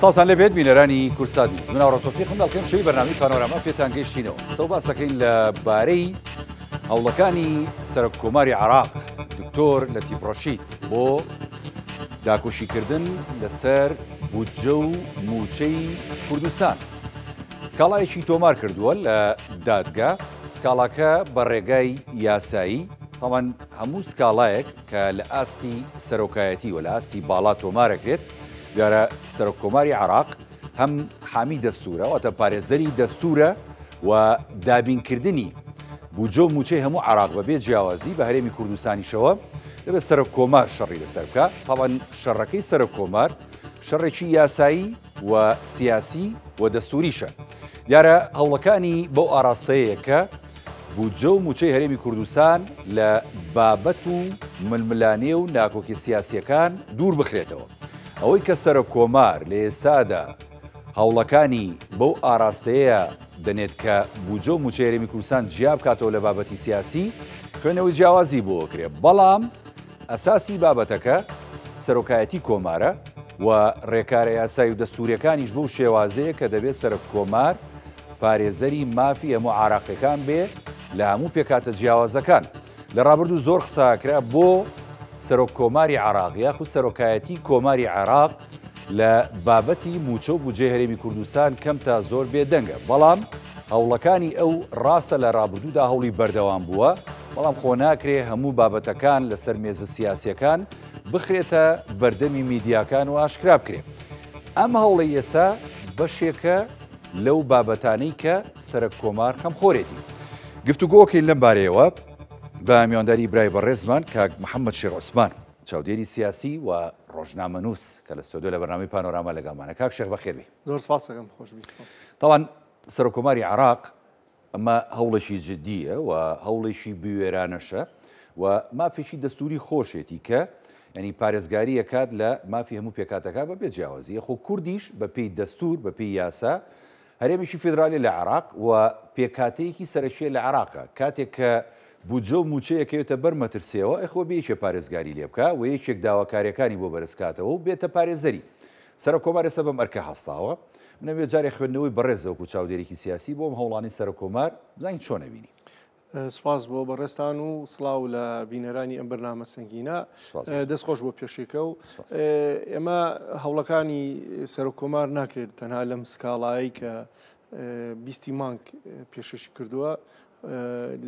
سڵاوتان لەبێت بینەرانی کورسات نیست من ئاڕۆتۆفیقم دەڵکەم شەوی بەرنامەی پانۆراما پێتان گەیشتینەوە سەو باسەکەین لەبارەی هەوڵەکانی سەرۆک کۆماری عێراق دکتۆر لەتیف ڕەشید بۆ داکۆشیکردن لەسەر بودجە و موچەی کوردستان سکاڵایەکی تۆمار کردووە لە دادگا سکاڵاکە بە ڕێگای یاسایی تاوان هەموو سکاڵایەک کە لە ئاستی سەرۆکایەتی و لە ئاستی باڵا تۆمارەکرێت دیارە سەرۆک کۆماری عێراق هەم حامی دەستورە واتە پارێزەری دەستورە و دابینکردنی بودجە و موچەی هەموو عێراق بەبێ جیاوازی بە هەرێمی کوردستانیشەوە دەبێت سەرۆک کۆمار شەڕی لەسەر بکە تاوان شەڕەکەی سەرۆک کۆمار شەڕێکی یاسایی و سیاسی و دەستوریشە دیارە هەوڵەکانی بەو ئاراستەیە کە بودجە و موچەی هەرێمی کوردستان لە بابەت و ململانێ و ناکۆکی سیاسیەکان دوور بخرێتەوە ئەوەی کە سەرۆک کۆمار لە ئێستادا هەوڵەکانی بەو ئاراستەیە دەنێت کە بودجە و موچەی هەرێمی کوردستان جیا بکاتەوە لە بابەتی سیاسی خوێنەوەی جیاوازی بۆ کرێ بەڵام ئەساسی بابەتەکە سەرۆکایەتی کۆمارە و ڕێکارە یاسایی و دەستوریەکانیش بەو شێوازەیە کە دەبێت سەرۆک کۆمار پارێزەری مافی هەموو عێراقیەکان بێ لە هەموو پێکاتە جیاوازەکان لە ڕابردوو زۆر قساکرا بۆ سەرۆک کۆماری عێراق یاخود سەرۆکایەتی کۆماری عێراق لە بابەتی موچە و بودجەی هەرێمی کوردستان کەم تا زۆر بێدەنگە بەڵام هەوڵەکانی ئەو ڕاستە لە ڕابردوودا هەوڵی بەردەوام بووە بەڵام خۆ ناکرێ هەموو بابەتەکان لەسەر مێزە سیاسیەکان بخرێتە بەردەمی میدیاکان و ئاشکرا بکرێت ئەم هەوڵی ئێستا بەشێکە لەو بابەتانەی کە سەرۆک کۆمار خەمخۆرێتی گفتوگۆکەین لەم بارەیەوە بە میوانداری برای بەڕێزمان کاک محەممەد شێخ عوسمان چاودێری سیاسی و ڕۆژنامەنووس کە لە ستۆدیۆ لە بەرنامەی پانۆراما لەگەڵمانە کاک شێخ بەخێربێ زۆر سپاس دەکەم خۆشبی تاوان سەرۆک کۆماری عێراق ئەمە هەوڵێکی جددیە و هەوڵێکی بوێرانەشە و مافێکی دەستوری خۆشێتی کە ینی پارێزگاری ئەکات لە مافی هەموو پێکاتەکە بە بێجیاوازی خۆ کوردیش بە پێی دەستور بە پێی یاسا هەرێمیشی فێدرالی لە عێراق و پێکاتەیەکی سەرەکیە لە عێراقە کاتێک کە بودجە و موچەیەکەوێتە بەرمەترسیەوە ئەخۆ بە یەکێ پارێزگاری لێ بکە و یەکێک داواکاریەکانی بۆ بەرزکاتەوە و بێتە پارێزەری سەرۆک کۆمار ئێستا بەم ئەرکە هەستاوە منەوێت جارێ خوێندنەوەی بەڕێزەوەکو چاودێرێکی سیاسی بۆم هەوڵانی سەرۆک کۆمار بزانین چۆن نەبینی سپاس بۆ بەڕێستان و سڵاو لە بینەرانی ئەم بەرنامە سەنگینە دەستخۆش بۆ پێشێکە و ئێمە هەوڵەکانی سەرۆک کۆمار ناکرێت تەنها لەم سکاڵایی کە بیستی مانگ پێشەشی کردووە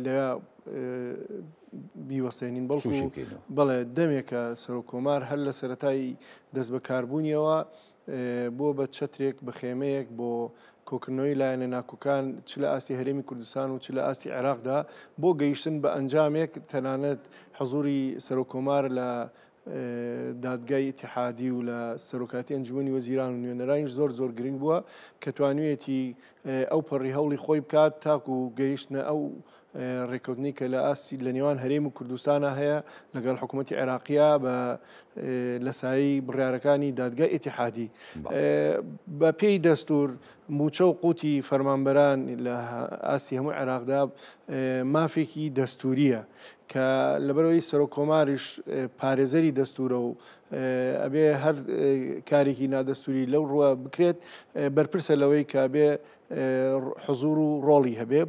لە بیوەسێنین بەڵکو بەڵێ دەمێکە سەرۆک کۆمار هەر لە سەرەتای دەست بەکاربوونیەوە بۆ بە چەترێک بە خێمەیەک بۆ کۆکردنەوەی لایەنە ناکۆکان چ لە ئاستی هەرێمی کوردستان و چ لە ئاستی عێراقدا بۆ گەیشتن بە ئەنجامێک تەنانەت حەزوری سەرۆک کۆمار لە دادگای ئیتیحادی و لە سەرۆکاتی ئەنجومەنی وەزیران و نوێنەرانیش زۆر گرنگ بووە کە توانوێتی ئەو پەڕی هەوڵی خۆی بکات تاکو و گەیشتنە ئەو ڕێکەوتنی کە لە ئاستی لە نێوان هەرێم و کوردستانە هەیە لەگەڵ حکوومەتی عێراقیە لە سایی بڕیارەکانی دادگای ئیتیحادی بە پێی دەستور موچە و قوتی فەرمانبەران لە ئاستی هەموو عێراقدا مافێکی دەستوریە کە لەبەرەوەی سەرۆک کۆماریش پارێزەری دەستورە و ئەبێ هەر کارێکی نادەستوری لەو ڕوە بکرێت بەرپرسە لەوەی کە بێ حزور و ڕۆڵی هەبێ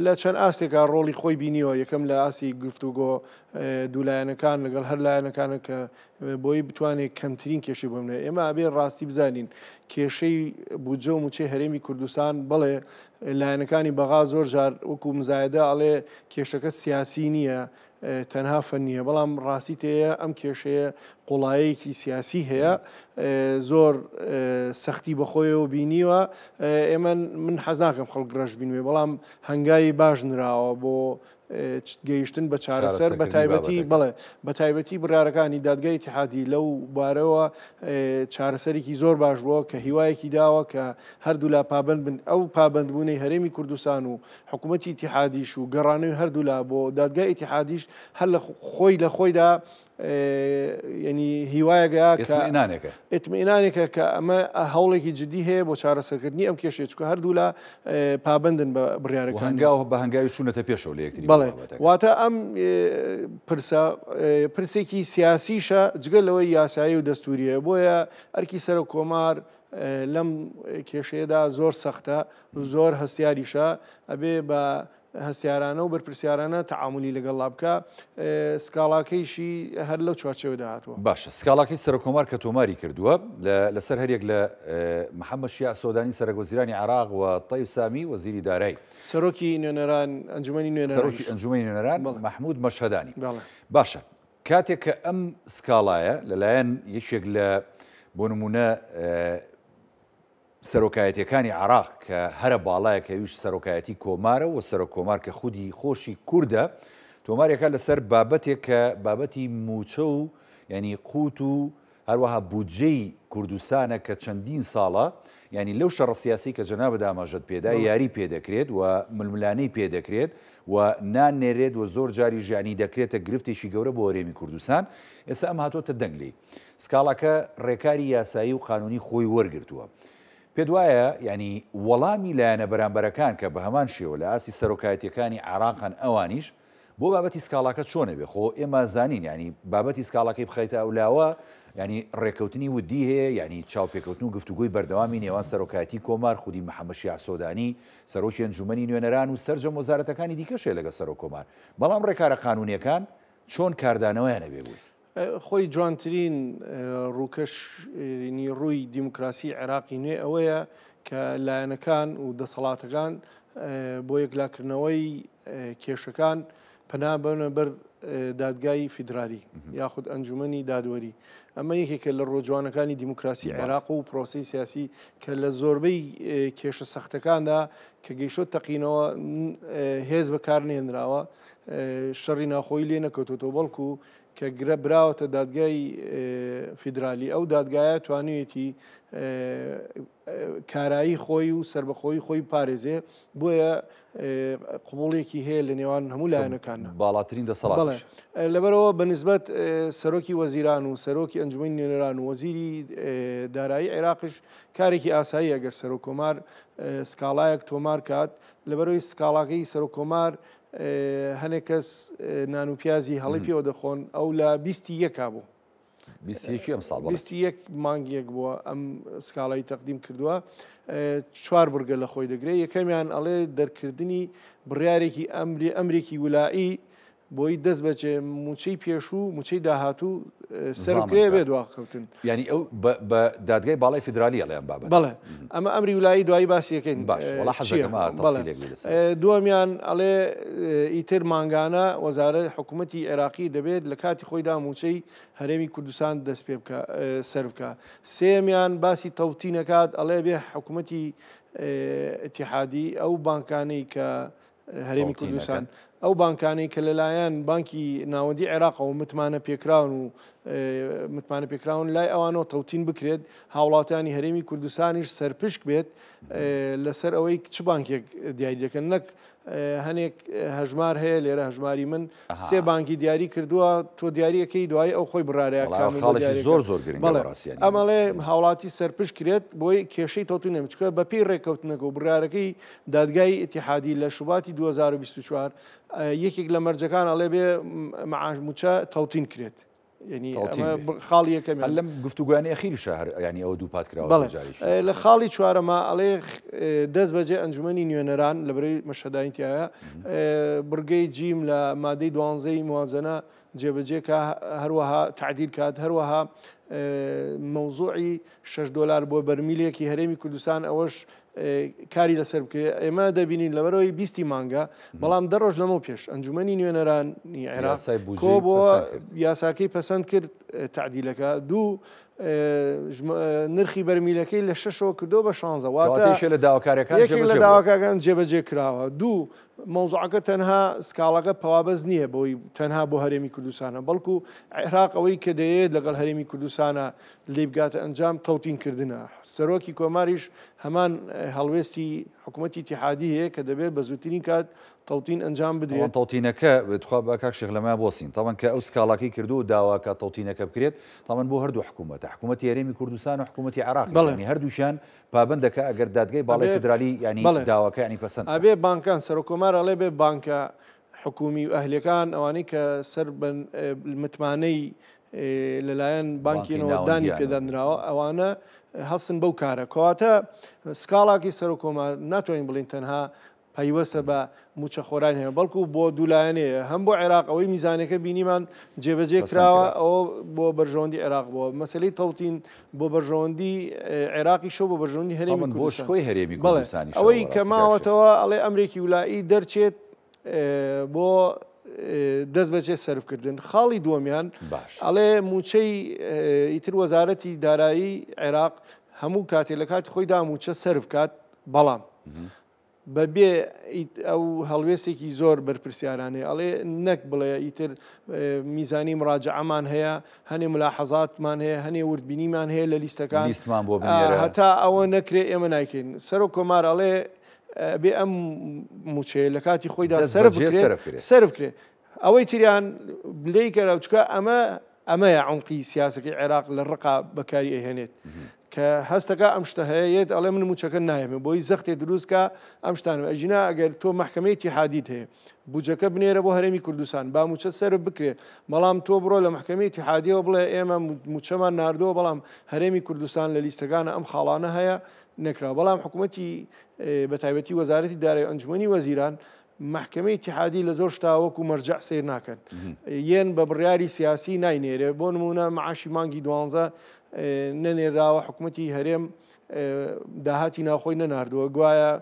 لە چەند ئاستێکا ڕۆڵی خۆی بینیەوە یەکەم لە ئاسی گفتوگۆ دوولایەنەکان لەگەڵ هەر لایەنەکانە کە بۆی بتوانێت کەمترین کێشەی بۆمنێ ئێمە ئەبێ ڕاستی بزانین کێشەی بودجە و موچەی هەرێمی کوردستان بەڵێ لایەنەکانی بەغا زۆر جار وەکو مزایدە ئەڵێ کێشەکە سیاسی نییە تەنها فەنیە بەڵام ڕاستی تەیە ئەم کێشەیە قوڵایەکی سیاسی هەیە زۆر سەختی بەخۆیەوە بینیوە ئێمە من حەز ناکەم خەڵک ڕەش بینوێ بەڵام هەنگاوی باش نراوە بۆ گەیشتن بە چارەسەر بە تایبەتی بڵێ بە تایبەتی بڕارەکانی دادگای ئیتیحادی لەو بارەوە چارەسەرێکی زۆر باش بووە کە هیوایەکی داوە کە هەردوو لا پابند بن ئەو پابندبوونەی هەرێمی کوردستان و حکوومەتی ئیتیحادیش و گەڕانەوەی هەردوو لا بۆ دادگای ئیتیحادیش هەر لە خۆی لە خۆیدا ینی هیوایەگە کە ئتمئینانێکە کە ئەمە هەوڵێکی جددی هەیە بۆ چارەسەرکردنی ئەم کێشێت چکە هەردوو لە پابندن بە بڕیارەکان بە هەنگاوی چوونەتە پێشەوە لە یەکتری بەڵێ واتە ئەم پرسێکی سیاسیشە جگەل لەوەی یاسایی و دەستوریە بۆیە ئەرکی سەرۆک کۆمار لەم کێشەیەدا زۆر سەختە زۆر هەستیاریشە ئەبێ بە هەستیارانە و بەرپرسیارانە تەعاملی لەگەڵا بکە سکاڵاکەیشی هەر لەو چوارچێوەدا هاتووە. باشە سکاڵاکەی سەرۆکۆمار کە تۆماری کردووە لەسەر هەرێک لە محەممەد شیع سۆدانی سەرۆکوەزیرانی عێراق و طەیب سامی وەزیری دارایی سەرۆکی نوێنەران ئەنجومەنی نوێنەران محمود مەشهەدانی. باشە کاتێک کە ئەم سکاڵایە لەلایەن یەکێک لە بۆ نمونە سەرۆکایەتیەکانی عێراق کە هەرە باڵایە کە ویش سەرۆکایەتی کۆمارە و سەرۆک کۆمار کە خودی خۆشی کووردە تۆمارێکە لەسەر بابەتێک کە بابەتی موچە و ینی قوت و هەروەها بودجەی کوردستانە کە چەندین ساڵە ینی لەو شەڕە سیاسی کە جەنابە داماژەت پێدا یاری پێدەکرێت و ململانەی پێدەکرێت و نانێرێت و زۆر جاری ژیانی دەکرێتە گرفتێکی گەورە بۆ هەرێمی کوردستان ئێستا ئەم هاتۆتە دەنگلی سکاڵاکە ڕێکاری یاسایی و قانونی خۆی وەرگرتووە. پێت وایە ینی وەڵامی لایەنە بەرامبەرەکان کە بە هەمان شێوە لە ئاسی سەرۆکایەتیەکانی عێراقن ئەوانیش بۆ بابەتی سکاڵاکە چۆنە بێ خۆ ئێمە زانین ینی بابەتی سکاڵاکەی بخەیتە ئەولاوە ینی ڕێکەوتنی ودی هەیە ینی چاوپێکەوتن و گفتوگۆی بەردەوامی نێوان سەرۆکایەتی کۆمار خودی محەممەد شیع سۆدانی سەرۆکی ئەنجومەنی نوێنەران و سەرجەم وەزارەتەکانی دیکەشێ لەگە سەرۆک کۆمار بەڵام ڕێکارە قانونیەکان چۆن کاردانەوەیانە بێ بووی خۆی جوانترین ڕووکەشنی ڕووی دیموکراسی عێراقی نوێ ئەوەیە کە لایەنەکان و دەسەڵاتەکان بۆ یەکلاکردنەوەی کێشەکان پەنا بەنە بەر دادگای فیدرالی یاخود ئەنجومەنی دادوەری ئەمە یەکێکە لە ڕۆژوانەکانی دیموکراسی عێراق و پرۆسی سیاسی کە لە زۆربەی کێشە سەختەکاندا کە گەیشۆ تەقینەوە هێز بەکارنێنراوە شەڕی ناخۆی لێ نەکەوتۆ بەڵکو کە گرە براوەتە دادگای فیدرالی ئەو دادگایە توانوێتی کارایی خۆی و سربەخۆی خۆی پارێزێ بۆیە قوبوڵێکی هەیە لە نێوان هەموو لایەنەکانە باڵاترین دەسەڵات لەبەرەوە بەنسبەت سەرۆکی وەزیران و سەرۆکی ئەنجومەنی نوێنەران و وەزیری دارایی عێراقیش کارێکی ئاسایی ئەگەر سەرۆک کۆمار سکاڵایەک تۆمار کات لەبەرەوەی سکاڵاکەی سەرۆک کۆمار هەنێک کەس نان و پیازی هەڵی پێوە دەخۆن ئەو لە 21 بوو 21 مانگیەک بووە ئەم سکاڵایی تەقدیم کردووە 4 بورگە لە خۆی دەگرێت یەکەمیان ئەڵێ دەرکردنی بڕیارێکی ئەمریکی ولائی بۆی دەست بەچێ موچەی پێشوو موچەی داهاتوو سەرکرێ بێ دواکەوتن ینی ئەو بە دادگای باڵای فیدرالی ئەڵێن بابەت بەڵێ ئەمە ئەمری ولاایی دوایی باسیەکەین باش دووەمیان ئەڵێ ئیتر مانگانە وەزارەت حکوومەتی عێراقی دەبێت لە کاتی خۆیدا موچەی هەرێمی کوردستان دەست پێ بکە سەر بکە سێمیان باسی تەوتینەکات ئەڵێ بێ حکوومەتی ئیتیحادی ئەو بانکانەی کە هەرێمی کوردستان ئەو بانکانەی کە لەلایەن بانکی ناوەندی عێراقەوە متمانە پێکراون و متمانە پێکراون لای ئەوانەوە تەوتین بکرێت هاوڵاتیانی هەرێمی کوردستانیش سەرپشک بێت لەسەر ئەوەی چ بانکێک دیاری دەکەن نەک هەنێک هەژمار هەیە لێرە هەژماری من سێ بانکی دیاری کردووە تۆ دیاریەکەی دوای ئەو خۆی بڕارەیەکان زۆر زۆر ئەمەڵێ هاوڵاتی سەرپشک کرێت بۆی کێشەی تەوتین نەمچکە بەپی ڕێککەوتنەکە و بڕارەکەی دادگای ئیتیحادی لە شوباتی 2024 یەکێک لە مەرجەکان ئەڵێ بێ موچە تەوتین کرێت ینی خاڵی یەکەم لەم گفتوگویانی ئەخیری شەهر ینی ئەو دوو پاتکراوە لە خاڵی چوارەمە ئەڵێ دەست بەجێ ئەنجومەنی نوێنەران لەبەرەوەی مەشهەداینتیایە بڕگەی جیم لە مادەی 12 موازنە جێبەجێکە هەروەها تعدیل کات هەروەها مەوزوعی $6 بۆ بەرمیلێکی هەرێمی کوردستان ئەوەش کاری لەسەر بکرێت ئێمە دەبینین لەبەرەوەی 20 مانگە بەڵام دەڕۆژ لەمە پێش ئەنجومەنی نوێنەرانی عێراق کۆ بۆ یاساکەی پەسەند کرد تعدیلەکە دوو نرخی بەرمیلەکەی لە 6ەوە کردو بە 16 واتە لە داواکارەکان جێبەجێ کراوە دوو مەوزوعەکە تەنها سکاڵەکە پەوابەز نییە بۆی تەنها بۆ هەرێمی کوردستانە بەڵکو عێراق ئەوەی کە دەیەوێت لەگەڵ هەرێمی کوردستانە لێ بگاتە ئەنجام تەوتینکردنە سەرۆکی کۆماریش هەمان هەڵوێستی حکوومەتی ئیتیحادی هەیە کە دەبێت بە زووترین کات تەوتین ئەنجام بدرێت تەوتینەکە بتخوا بە کاک شێخ لەمە بۆسین تاوان کە ئەو سکاڵاکەی کردو و داواکە تەوتینەکە بکرێت تاوان بۆ هەردوو حکوومەتە حکوومەتی هەرێمی کوردستان و حکوومەتی عێراق هەردووشیان پابندەکە ئەگەر دادگای باڵای فیدرالی ینی داواکە ینی پەسەند ئەبێ بانکان سەرۆک کۆمار ئەڵێ بێ بانکە حکومی و ئەهلەکان ئەوانەی کە سەر متمانەی لەلایەن بانکینەوە دانی پێدانراوە ئەوانە هەستن بەو کارە کەواتە سکاڵاکی سەر و کۆمار ناتوانین بڵین تەنها پەیوەستە بە موچەخۆران هەیە بەڵکو بۆ دوولایەنەیە هەم بۆ عێراق ئەوەی میزانەکە بینیمان جێبەجێ کراوە ئەوە بۆ بەرژەوەندی عێراق بووە مەسەلەی تەوتین بۆ بەرژەوەندی عێراقی شەو بە بەرژەوەندی هەرێمی کوردستان ئەوەی کە ماوەتەوە ئەڵێ ئەمریکی وولایی دەرچێت بۆ دەست بەجێ سەرفکردن خاڵی دووەمیان ئەڵێ موچەی ئیتر وەزارەتی دارایی عێراق هەموو کاتێ لە کاتی خۆیدا موچە سەرف کات بەڵام بەبێ ئەو هەڵوێستێکی زۆر بەرپرسیارانەیە ئەڵێ نەک بڵێ ئیتر میزانی مراجعەمان هەیە هەنێ ملاحەزاتمان هەیە هەنێ وردبینیمان هەیە لە لیستەکان هەتا ئەوە نەکرێ ئێمە نایکەین سەر و کۆمار ئەڵێ بێ ئەم موچەیە لە کاتی خۆیدا سەرف کرێ ئەوەی تریان بلەی کەرا بچکە ئەمەیە عمقی سیاسەکەی عێراق لە ڕقا بەکاری ئەهێنێت کە هەستەکە ئەم شتە هەیەت ئەڵێ من موچەکە نایەمێ بۆی زەختێ دروستکە ئەم شتانە ئەژینا ئەگەر تۆ محکەمەی اتحادیت هەیە بودجەکە بنێرە بۆ هەرێمی کوردستان با موچە سەرف بکرێ بەڵام تۆ بڕۆ لە محکەمەی اتحادیەوە بڵێ ئێمە موچەمان ناردەوە بەڵام هەرێمی کوردستان لە لیستەکانە ئەم خاڵانە هەیە نەکرا بەڵام حکوومەتی بەتایبەتی وەزارەتی دارایی ئەنجومەنی وەزیران محکەمەی اتحادی لە زۆر شتا وەکو مەرجع سیر ناکەن یەن بە بڕیاری سیاسی ناینێرێ بۆ نمونە معاشی مانگی 12 نەنێراوە حکوومەتی هەرێم داهاتی ناخۆی نەناردووە گوایە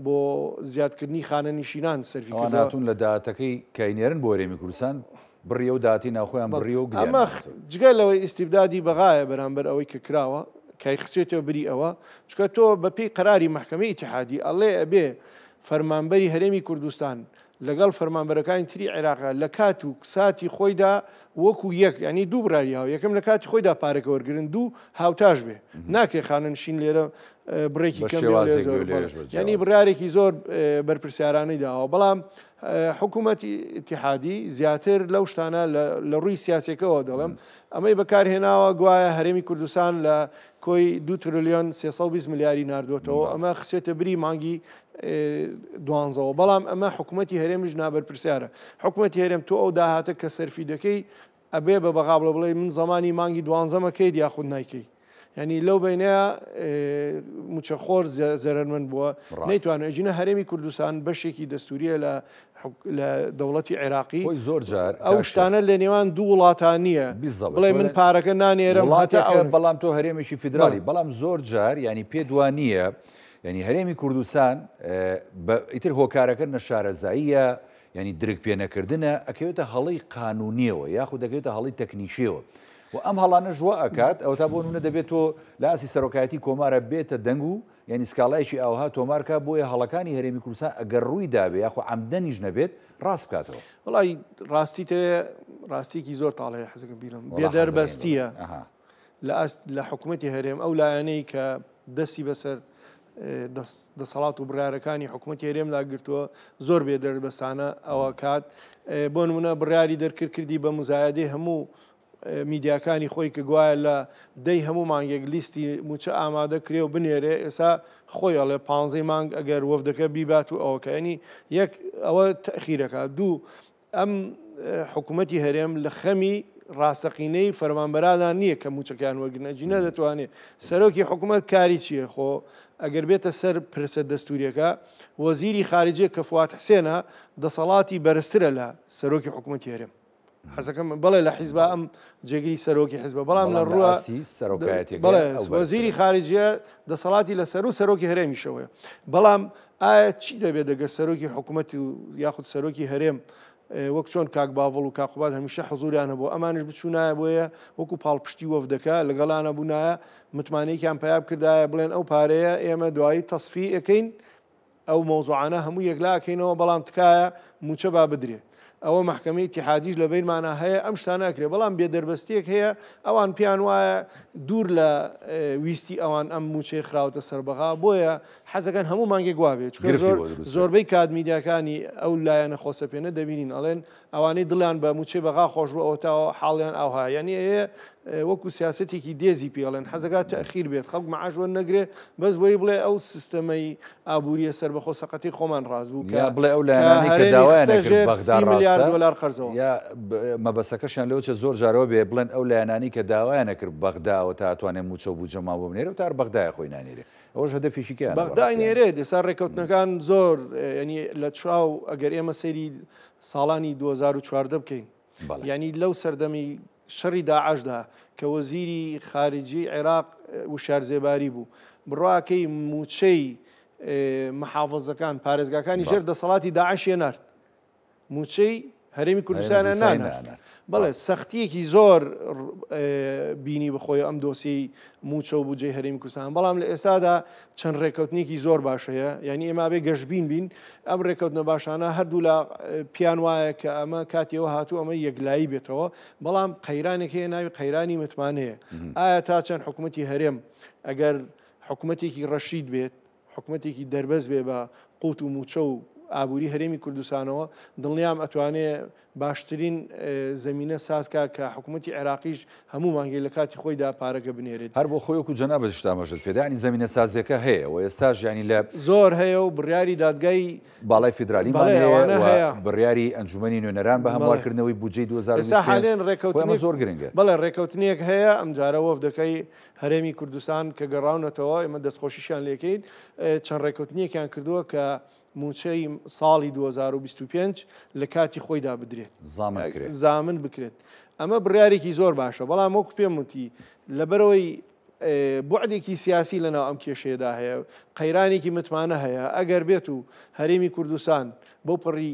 بۆ زیادکردنی خانە نیشینان سەرفی هاتون لە داهاتەکەی کاینێرن بۆ هەرێمی کوردستان بڕیە و داهاتی ناخۆیان بڕیە و ئەمە جگە لەوەی ئیستیبدادی بەغایە بەرامبەر ئەوەی کە کراوە کای خسوێتەوە بری ئەوە چکە تۆ بەپێی قەراری محکەمەی اتحادی ئەڵێ ئەبێ فەرمانبەری هەرێمی کوردستان لەگەڵ فەرمانبەرەکانی تری عێراقا لە کات و ساتی خۆیدا وەکو یەک ینی دوو بڕاریاوە یەکەم لە کاتی خۆیدا پارێکە وەرگرن دوو هاوتاش بێ ناکرێ خانە نشین لێرە بڕێکی کەم ینی بڕارێکی زۆر بەرپرسیارانەی داوە بەڵام حکوومەتی اتحادی زیاتر لەو شتانە لە ڕووی سیاسەکەەوە دەڵێم ئەمەی بەکارهێناوە گوایە هەرێمی کوردستان لە کۆی 2 تریلیۆن 320 ملیاری ناردوێتەوە ئەمە خسێتە بری مانگی 12 بەڵام ئەمە حکوومەتی هەرێمش نابەرپرسیارە حکوومەتی هەرێم تۆ ئەو داهاتە کە سەرفی دەکەی ئەبێ بە بەغا بڵێ من زمانی مانگی 12مەکەیت یاخود نایکەی ینی لەو بینەیە موچەخۆر زەرمەند بووە نەیتوانێت ژینە هەرێمی کوردستان بەشێکی دەستوریە لە دەوڵەتی عێراقی زۆر جار ئەو شتانە لە نێوان دوو وڵاتان نییە بڵێ من پارەکە نانێرم بەڵام تۆ هەرێمێکی فیدرالی بەڵام زۆر جار ینی پێدوانیە ینی هەرێمی کوردستان ئیتر هۆکارەکە نەشارەزاییە ینی درک پێنەکردنە ئەکەوێتە هەڵی قانونیەوە یاخود دەکەوێتە هەڵی تەکنیشیەوە و ئەم هەڵانە ژوە ئەکات ئەو تا بۆ نونە دەبێت تۆ لە ئاسی سەرۆکایەتی کۆمارە بێتە دەنگ و یعنی سکاڵایکی ئەوها تۆمارکە بۆیە هەڵەکانی هەرێمی کوردستان ئەگەر ڕووی دابێ یاخو عەمدەنیش نەبێت ڕاست بکاتەوە وڵی ڕاستی تەیە ڕاستیکی زۆر تاڵەیە حەزەکەم بیرم بێدەربەستیە لە حکوومەتی هەرێم ئەو لایەنەی کە دەستی بەسەر دەسەڵات و بڕارەکانی حکوومەتی هەرێمدا گرتووە زۆر بێدەربەستانە ئەوە کات بۆ نمونە بڕیاری دەرکردی بە مزایدەی هەموو میدیاکانی خۆی کە گوایە لە دەی هەموو مانگێک لیستی موچە ئامادە کرێ و بنێرێ ئێستا خۆی ئەڵێ 15 مانگ ئەگەر وەفدەکە بیبات و ئەوەکە ینی یەک ئەوە تەخیرەکە دوو ئەم حکوومەتی هەرێم لە خەمی ڕاستەقینەی فەرمانبەرادان نییە کە موچەکان وەرگرنە جینە دەتوانێت سەرۆکی حکوومەت کاری چییە خۆ ئەگەر بێتە سەر پرسە دەستوریەکە وەزیری خارجیە کە فوات حسێنە دەسەڵاتی بەرزترە لە سەرۆکی حکوومەتی هەرێم حەزەکەم بڵێ لە حیزب ئەم جێگیری سەرۆکی حیزب بەڵام لە ڕووە بڵێ وەزیری خارجیە دەسەڵاتی لە سەر و سەرۆکی هەرێمیشەوەیە بەڵام ئایا چی دەبێت دەگەر سەرۆکی حکوومەتی و یاخود سەرۆکی هەرێم وەک چۆن کاک باڤڵ و کاقوبات هەمیشە حزوریانە بۆ ئەمانش بچوونایە بۆیە وەکو پاڵپشتی وەفدەکە لەگەڵانە بوونایە متمانەیەکیان پیاب کردایە بڵێن ئەو پارەیە ئێمە دوایی تەصفی ئەەکەین ئەو مۆزوعانە هەموو یەکلاکەینەوە بەڵام تکایە موچە با بدرێت ئەوە محکەمەی اتحادیش لە بینمانە هەیە ئەم شتانە ئەکرێ بەڵام بێدەربەستیەک هەیە ئەوان پیان وایە دوور لە ویستی ئەوان ئەم موچەی خراوەتە سەربەغا بۆیە حەزەکەن هەموو مانگێک وابێت چکە زۆربەی کات میدیاکانی ئەو لایەنە خۆسەپێنە دەبینین ئەڵێن ئەوانەی دڵیان بە موچەی بەغا خۆش بوو ئەوە تاوە حاڵیان ئەوها یعنی ئەیە وەکو سیاسەتێکی دێزی پێڵێن حەزەکات تەخیر بێت خەڵک مەعاش وەرنەگرێ بەس بۆی بڵێ ئەو سیستەمەی ئابووریە سەربەخۆ سەقەتی خۆمان ڕاست بوو یا بڵێ ئەو لایەنانی کە داوایان کرد بەغدا میلیارد دلار خەرجەوە یا مەبەستەکەشیان لەوە چە زۆر جارەوە بێ بڵێن ئەو لایەنانی کە داوایان کرد بەغداوە تا ئەتوانێت موچە و بوجەما بۆ بنێرە و تا بەغدایە خۆی نانێرێ ئەوەش هەدەفیشیکەیان بەغدای نێرێت ئێستا ڕێکەوتنەکان زۆر ینی لە چاو ئەگەر ئێمە سەیری ساڵانی 2014 بکەین ینی لەو سەردەمی شەڕی داعشدا کە وەزیری خارجی عێراق وشار زێباری بوو بڕواکەی موچەی محافظەکان پارێزگاکانی ژێر دەسەڵاتی داعشیە نارد موچەی هەرێمی کوردستانە نانارد بەڵێ سەختیەکی زۆر بینی بخۆی ئەم دۆسی موچە و بجێ هەرێمی کوردستان بەڵام لە ئێستادا چەند ڕێکەوتنێکی زۆر باشەیە ینی ئێمە بێ گەشتبین بین ئەم ڕێکەوتنە باشانە هەردوو لە پیان وایە کە ئەمە کاتیەوە هاتوو ئەمە یەکلایی بێتەوە بەڵام قەیرانێک هەیە ناوی قەیرانی متمانەیە ئایا تا چەند حکوومەتی هەرێم ئەگەر حکوومەتێکی ڕەشید بێت حکوومەتێکی دەربەز بێ بە قوت و موچە و ئابووری هەرێمی کوردستانەوە دڵنیام ئەتوانێت باشترین زمینە سازکە کە حکوومەتی عێراقیش هەموو مانگەی لە کاتی خۆیدا پارەکە بنێرێت هەر بۆ خۆی وەکو جەنابەت شتامەژت پێدانی زمینە سازیەکە هەیە و ئێستاش ینی لە زۆر هەیە و بڕیاری دادگای باڵای فیدرالیمان هەیە بڕیاری ئەنجومەنی نوێنەران بە هەموارکردنەوەی بودجەی 2020 ڕێکەوتنە زۆر گرنگە بەڵێ ڕێکەوتنێک هەیە ئەم جارە وەفدەکەی هەرێمی کوردستان کە گەڕاونەتەوە ئێمە دەستخۆشیشیان لێکەین چەند ڕێکەوتنیەکیان کردووە کە موچەی ساڵی 2025 لە کاتی خۆیدا بدرێت زامن بکرێت ئەمە بڕیارێکی زۆر باشە بەڵام وەکو پێم وتی لەبەرەوەی بوعدێکی سیاسی لەناو ئەم کێشەیەدا هەیە قەیرانێکی متمانە هەیە ئەگەر بێت و هەرێمی کوردستان بۆ پڕی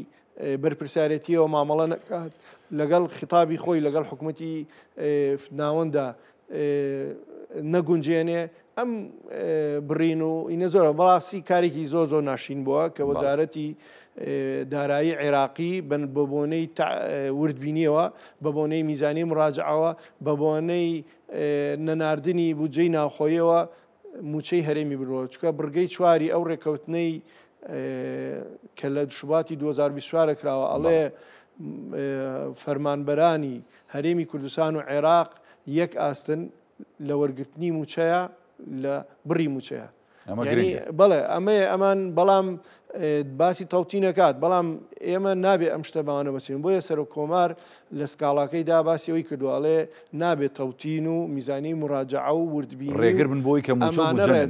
بەرپرسیارەتیەوە مامەڵە نەکات لەگەڵ خیتابی خۆی لەگەڵ حکوومەتی ناوەندا نەگونجێنێ ئەم بڕین و ئینە زۆرە بەڵاستی کارێکی زۆر زۆر ناشین بووە کە وەزارەتی دارایی عێراقی بە بۆنەی وردبینیەوە بە بۆنەی میزانی مڕاجعەوە بە بۆنەی نەناردنی بودجەی ناوخۆیەوە موچەی هەرێمی برەوە چکە بڕگەی چواری ئەو ڕێکەوتنەی کە لە شوباتی 2024 کراوە ئەڵێ فەرمانبەرانی هەرێمی کوردستان و عێراق یەک ئاستن لە وەرگرتنی موچەیە لە بڕی موچەیە بەڵێ ئەمان بەڵام باسی تەوتی نەکات بەڵام ئێمە نابێت ئەم شتە بەوانە بەسین بۆیە سەر و کۆمار لە سکاڵاکەیدا باسیەوەی کردوواڵێ نابێت تەوتین و میزانی مڕاجعە و وردبین ڕێگر بن بۆی کە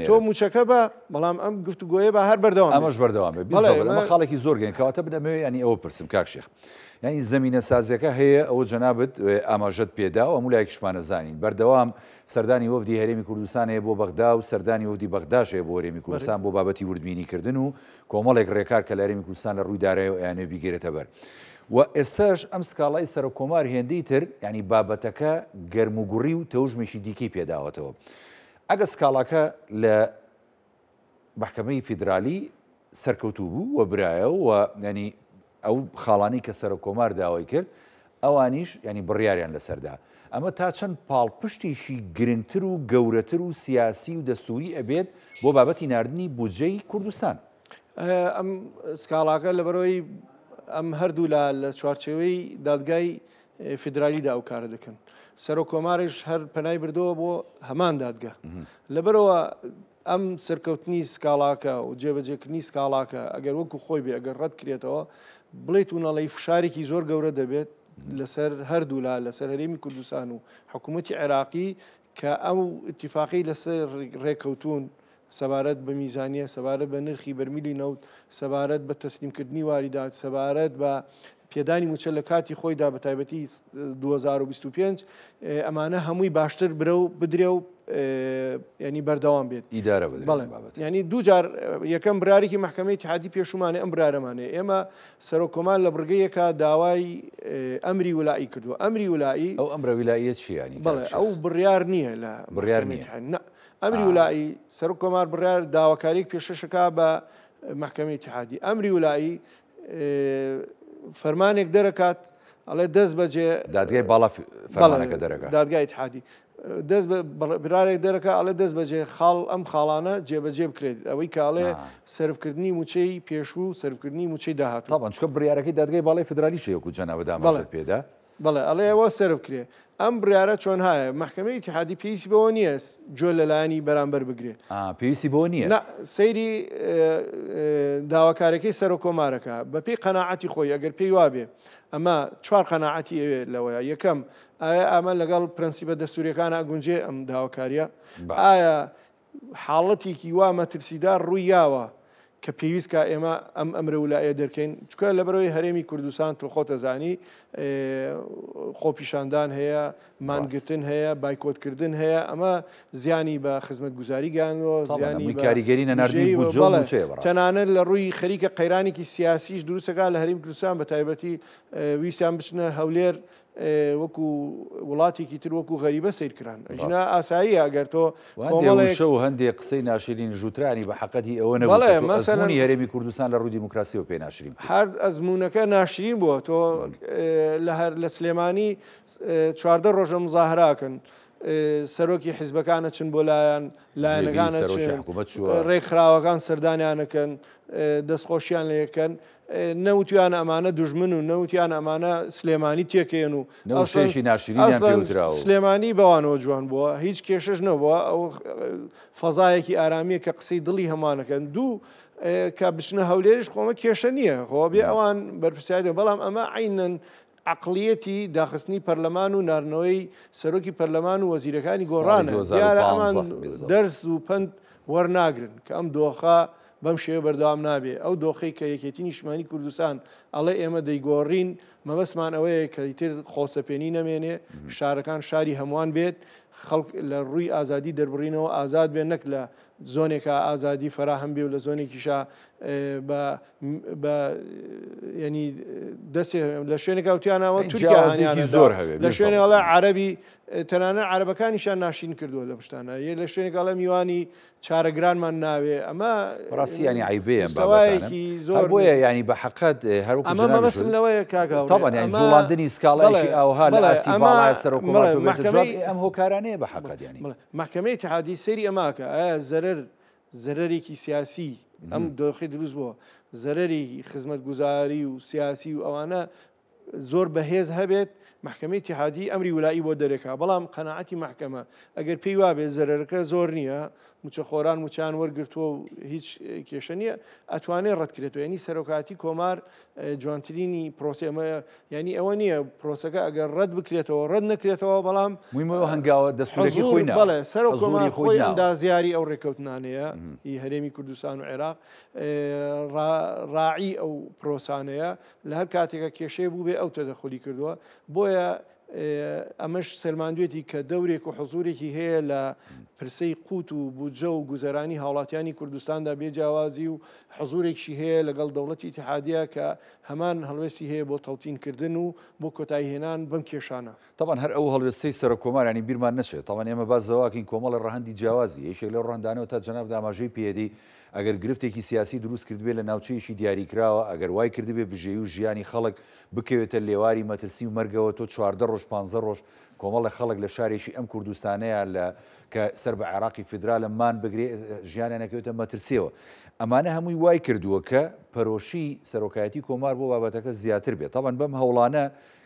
تۆ موچەکە بە بەڵام ئەم گفتوگۆیە بە هەر بەردەوام ئەمەش بەردەوام بێ خاڵێکی زۆر گەن کەواتە بنەمەوێ ینی ئەوە پرسم کاک شێخ ینی زمینە سازیەکە هەیە ئەوە جەنابەت ئاماژەت پێدا و هەموو لایەکشمانە زانین بەردەوام سەردانی وەفدی هەرێمی کوردستان هەیە بۆ بەغدا و سەردانی وەفدی بەغداش هەیە بۆ هەرێمی کوردستان بۆ بابەتی وردبینیکردن و کۆمەڵێک ڕێکار کە لە هەرێمی کوردستان لە ڕووی دارایەوە یانێ بیگێرێتە بەر و ئێستاش ئەم سکاڵای سەر و کۆمار هێندەی تر ینی بابەتەکە گەرموگوڕی و تەوژمێکی دیکەی پێداوەتەوە ئەگە سکاڵاکە لە محکەمەی فیدرالی سەرکەوتوو بوو و برایە و ینی ئەو خاڵانی کە سەر و کۆمار داوای کرد ئەوانیش ینی بڕیاریان لەسەردا ئەمە تا چەند پاڵپشتێکی گرنگتر و گەورەتر و سیاسی و دەستوری ئەبێت بۆ بابەتی ناردنی بودجەی کوردستان ئەم سکاڵاکە لەبەرەوەی ئەم هەردوو لە چوارچێوەی دادگای فیدرالیدا ئەو کارە دەکەن سەر و کۆمارش هەر پەنای بردەوە بۆ هەمان دادگا لەبەرەوە ئەم سەرکەوتنی سکاڵاکە و جێبەجێکردنی سکاڵاکە ئەگەر وەکو خۆی بێ ئەگەر ڕەت کرێتەوە بڵێت و نەڵی فشارێکی زۆر گەورە دەبێت لەسەر هەردوولا لەسەر هەرێمی کوردستان و حکوومەتی عێراقی کە ئەو اتفاقی لەسەر ڕێکەوتون سەبارەت بە میزانیە سەبارەت بە نرخی بەرمیلی نەوت سەبارەت بە تەسلیمکردنی واریدات سەبارەت بە پێدانی موچە لە کاتی خۆیدا بە تایبەتی 2025 ئەمانە هەمووی باشتر برە و بدرێ و ینی بەردەوام بێت ئیدارە بڵێ ینی دووجار یەکەم برارێکی محکەمەی اتحادی پێشومانێ ئەم برارەمانێ ئێمە سەر و کۆمار لە بڕگەیەکە داوای ئەمری ولائی کردووە ئەمری ولائی ئەو ئەمرە ویلاییە چی ینی بڵێ ئەو بڕیار نییە لە بڕیار نییە ئەمری ولائی سەر و کۆمار بڕیار داواکاریەک پێشەشەکە بە محکەمەی اتحادی ئەمری ولائی فەرمانێک دەرەکات ئەڵێ دەست بەجێ دادگای باڵا فەرمانەکە دەرەکات دادگای اتحادی دەست برارێک دەرەکە ئەڵێ دەست بەجێ خاڵ ئەم خاڵانە جێبەجێ بکرێت ئەوەی کاڵێ سەرفکردنی موچەی پێشوو سەرفکردنی موچەی داهاتوو تاوان چکە بڕیارەکەی دادگای باڵای فدرالی شەیەکو جەنابەت دامەژێت پێدا بەڵێ ئەڵێەوە سرف کرێ ئەم بریارە چۆن هایە محکمەی اتحادی پێویستی بەوە نییە جۆ لەلایەنی بەرامبەر بگرێ پێویستی بۆ نییە سەیری داواکارەکەی سەر و کۆمارەکە بەپێی قەناعەتی خۆی ئەگەر پێی وابێ ئەمە چوار قەناعەتی ئەوێ لەوەیە یەکەم ئایا ئەمە لەگەڵ پرەنسیبە دەستوریەکانە ئەگونجێ ئەم داواکاریە ئایا حاڵەتێکی وا مەترسیدار ڕووی یاوە کە پێویستکە ئێمە ئەم ئەمرە وولایە دەرکەین چکە لەبەرەوەی هەرێمی کوردستان تۆ خۆتەزانی خۆپیشاندان هەیە مانگرتن هەیە بایکۆتکردن هەیە ئەمە زیانی بە خزمەت گوزاری گیانەوە زیانی کاریگەری نەناردی تەنانەت لە ڕووی خەریکە قەیرانێکی سیاسیش دروستەکە لە هەرێمی کوردستان بە تایبەتی ویسیان بچنە هەولێر وەکو وڵاتێکی تر وەکو غەریبە سیرکران ژنا ئاساییە ئەگەر تۆ شە و هەندێک قسەی ناشرین ژووترانی بە حەقەتی ئەوە نەبووی هەرێمی کوردستان لە ڕووی دیموکراسیەوە پێ ناشرین هەر ئەزمونونەکە ناشرین بووە تۆ لە سلێمانی 14 ڕۆژە مزاهراکەن سەرۆکی حیزبەکانە چن بۆ لایەنەکانە ڕێکخراوەکان سەردانیانەکەن دەستخۆشیان لەکەن نەوتیان ئەمانە دوژمن و نەوتیان ئەمانە سلێمانی تێکێن و سلێمانی بەوانەوە جوان بووە هیچ کێشش نەبووە ئەو فەزایەکی ئارامیە کە قسەی دڵی هەمانەکەن دوو کە بچنە هەولێریش خۆمە کێشە نییە خۆ بێ ئەوان بەرپرسیادە بەڵام ئەمە عینەن عقلیەتی داخستنی پەرلەمان و نارنەوەی سەرۆکی پەرلەمان و وەزیرەکانی گۆڕانە دیارە ئەمان دەرس و پند وەرناگرن کە ئەم دۆخە بەم شێوە بەردەوام نابێ ئەو دۆخەی کە یەکێتی نیشتمانی کوردستان ئەڵێ ئێمە دەیگۆڕین مەبەسمان ئەوەیە کە ئیتر خۆسەپێنی نەمێنێ شارەکان شاری هەمووان بێت خەڵک لە ڕووی ئازادی دەربڕینەوە ئازاد بێن نەک لە زۆنێکە ئازادی فراهەم بێ و لە زۆنێکیشا ینی دەستێ لە شوێنێکە وتیانەوە تورکیا زۆر هەبێت لە شوێنێڵە عەرەبی تەنانە عەرەبەکانیشان ناشین کردووە لە پشتانە لە شوێنێکڵە میوانی چارەگرانمان ناوێ ئەمە ڕاستیانی عیبەیە بەوایەکی زۆر بۆیە ینی بە حەقەت هەروەکو ئەمە مەبەسم لەوەیە کاگاو جوڵاندنی سکاڵایشی ئەوها لە ئاستی باڵای سەر و کۆمەڵ ئەم هۆکارانەیە بە حەقەت ینی محکەمەی اتحادی سەیری ئەماکە ئایا زەرەرێکی سیاسی ئەم دۆخی دروست بووە زەرەری خزمەت گوزاری و سیاسی و ئەوانە زۆر بەهێز هەبێت محکمەی اتحادی ئەمری ولایی بۆ دەرێکا بەڵام قەناعەتی محکەمە ئەگەر پێی وابێت زەرەرەکە زۆر نییە موچەخۆران موچیان وەرگرتووە و هیچ کێشە نییە ئەتوانێت ڕەتکرێتەوە ینی سەرۆکاتی کۆمار جوانترینی پرۆسێمە ینی ئەوە نییە پرۆسەکە ئەگەر ڕەت بکرێتەوە ڕەت نەکرێتەوە بەڵام هەنگاوە دەستوری خۆی بەڵێ سەر و کۆمار خۆی ئەندازیاری ئەو ڕێکەوتنانەیە هی هەرێمی کوردستان و عێراق ڕاعی ئەو پرۆسانەیە لە هەر کاتێکە کێشەیە بوو بێ ئەو تەدەخلی کردووە بۆیە ئەمەش سەرماندوێتی کە دەورێک و حزورێکی هەیە لە پرسەی قوت و بودجە و گوزەرانی هاوڵاتیانی کوردستاندا بێجیاوازی و حزورێکشی هەیە لەگەڵ دەوڵەتی اتحادیە کە هەمان هەڵوێستی هەیە بۆ تەوتینکردن و بۆ کۆتاییهێنان بەم کێشانە طبعا هەر ئەو هەڵوێستەی سەر کۆمارانی بیرمان نەچێت تاوان ئێمە باز زەواکین کۆمەڵە ڕەهەندی جیاوازی یەکێک لە ڕەهەندانەوە تا جەناب داماژەی پێدی ئەگەر گرفتێکی سیاسی دروست کردبێ لە ناوچەیەشی دیاریکراوە ئەگەر وای کردبێ بژێوی و ژیانی خەڵک بکەوێتە لێواری مەترسی و مەرگەوە تۆ 14 ڕۆژ 15 ڕۆژ کۆمەڵە خەڵک لە شارێکی ئەم کوردستانەیە کە سەر بە عێراقی فیدرالە مان بگرێ ژیانیان نەکەوێتە مەترسیەوە ئەمانە هەمووی وای کردووە کە پەرۆشی سەرۆکایەتی کۆمار بۆ بابەتەکە زیاتر بێت تاوان بەم هەوڵانە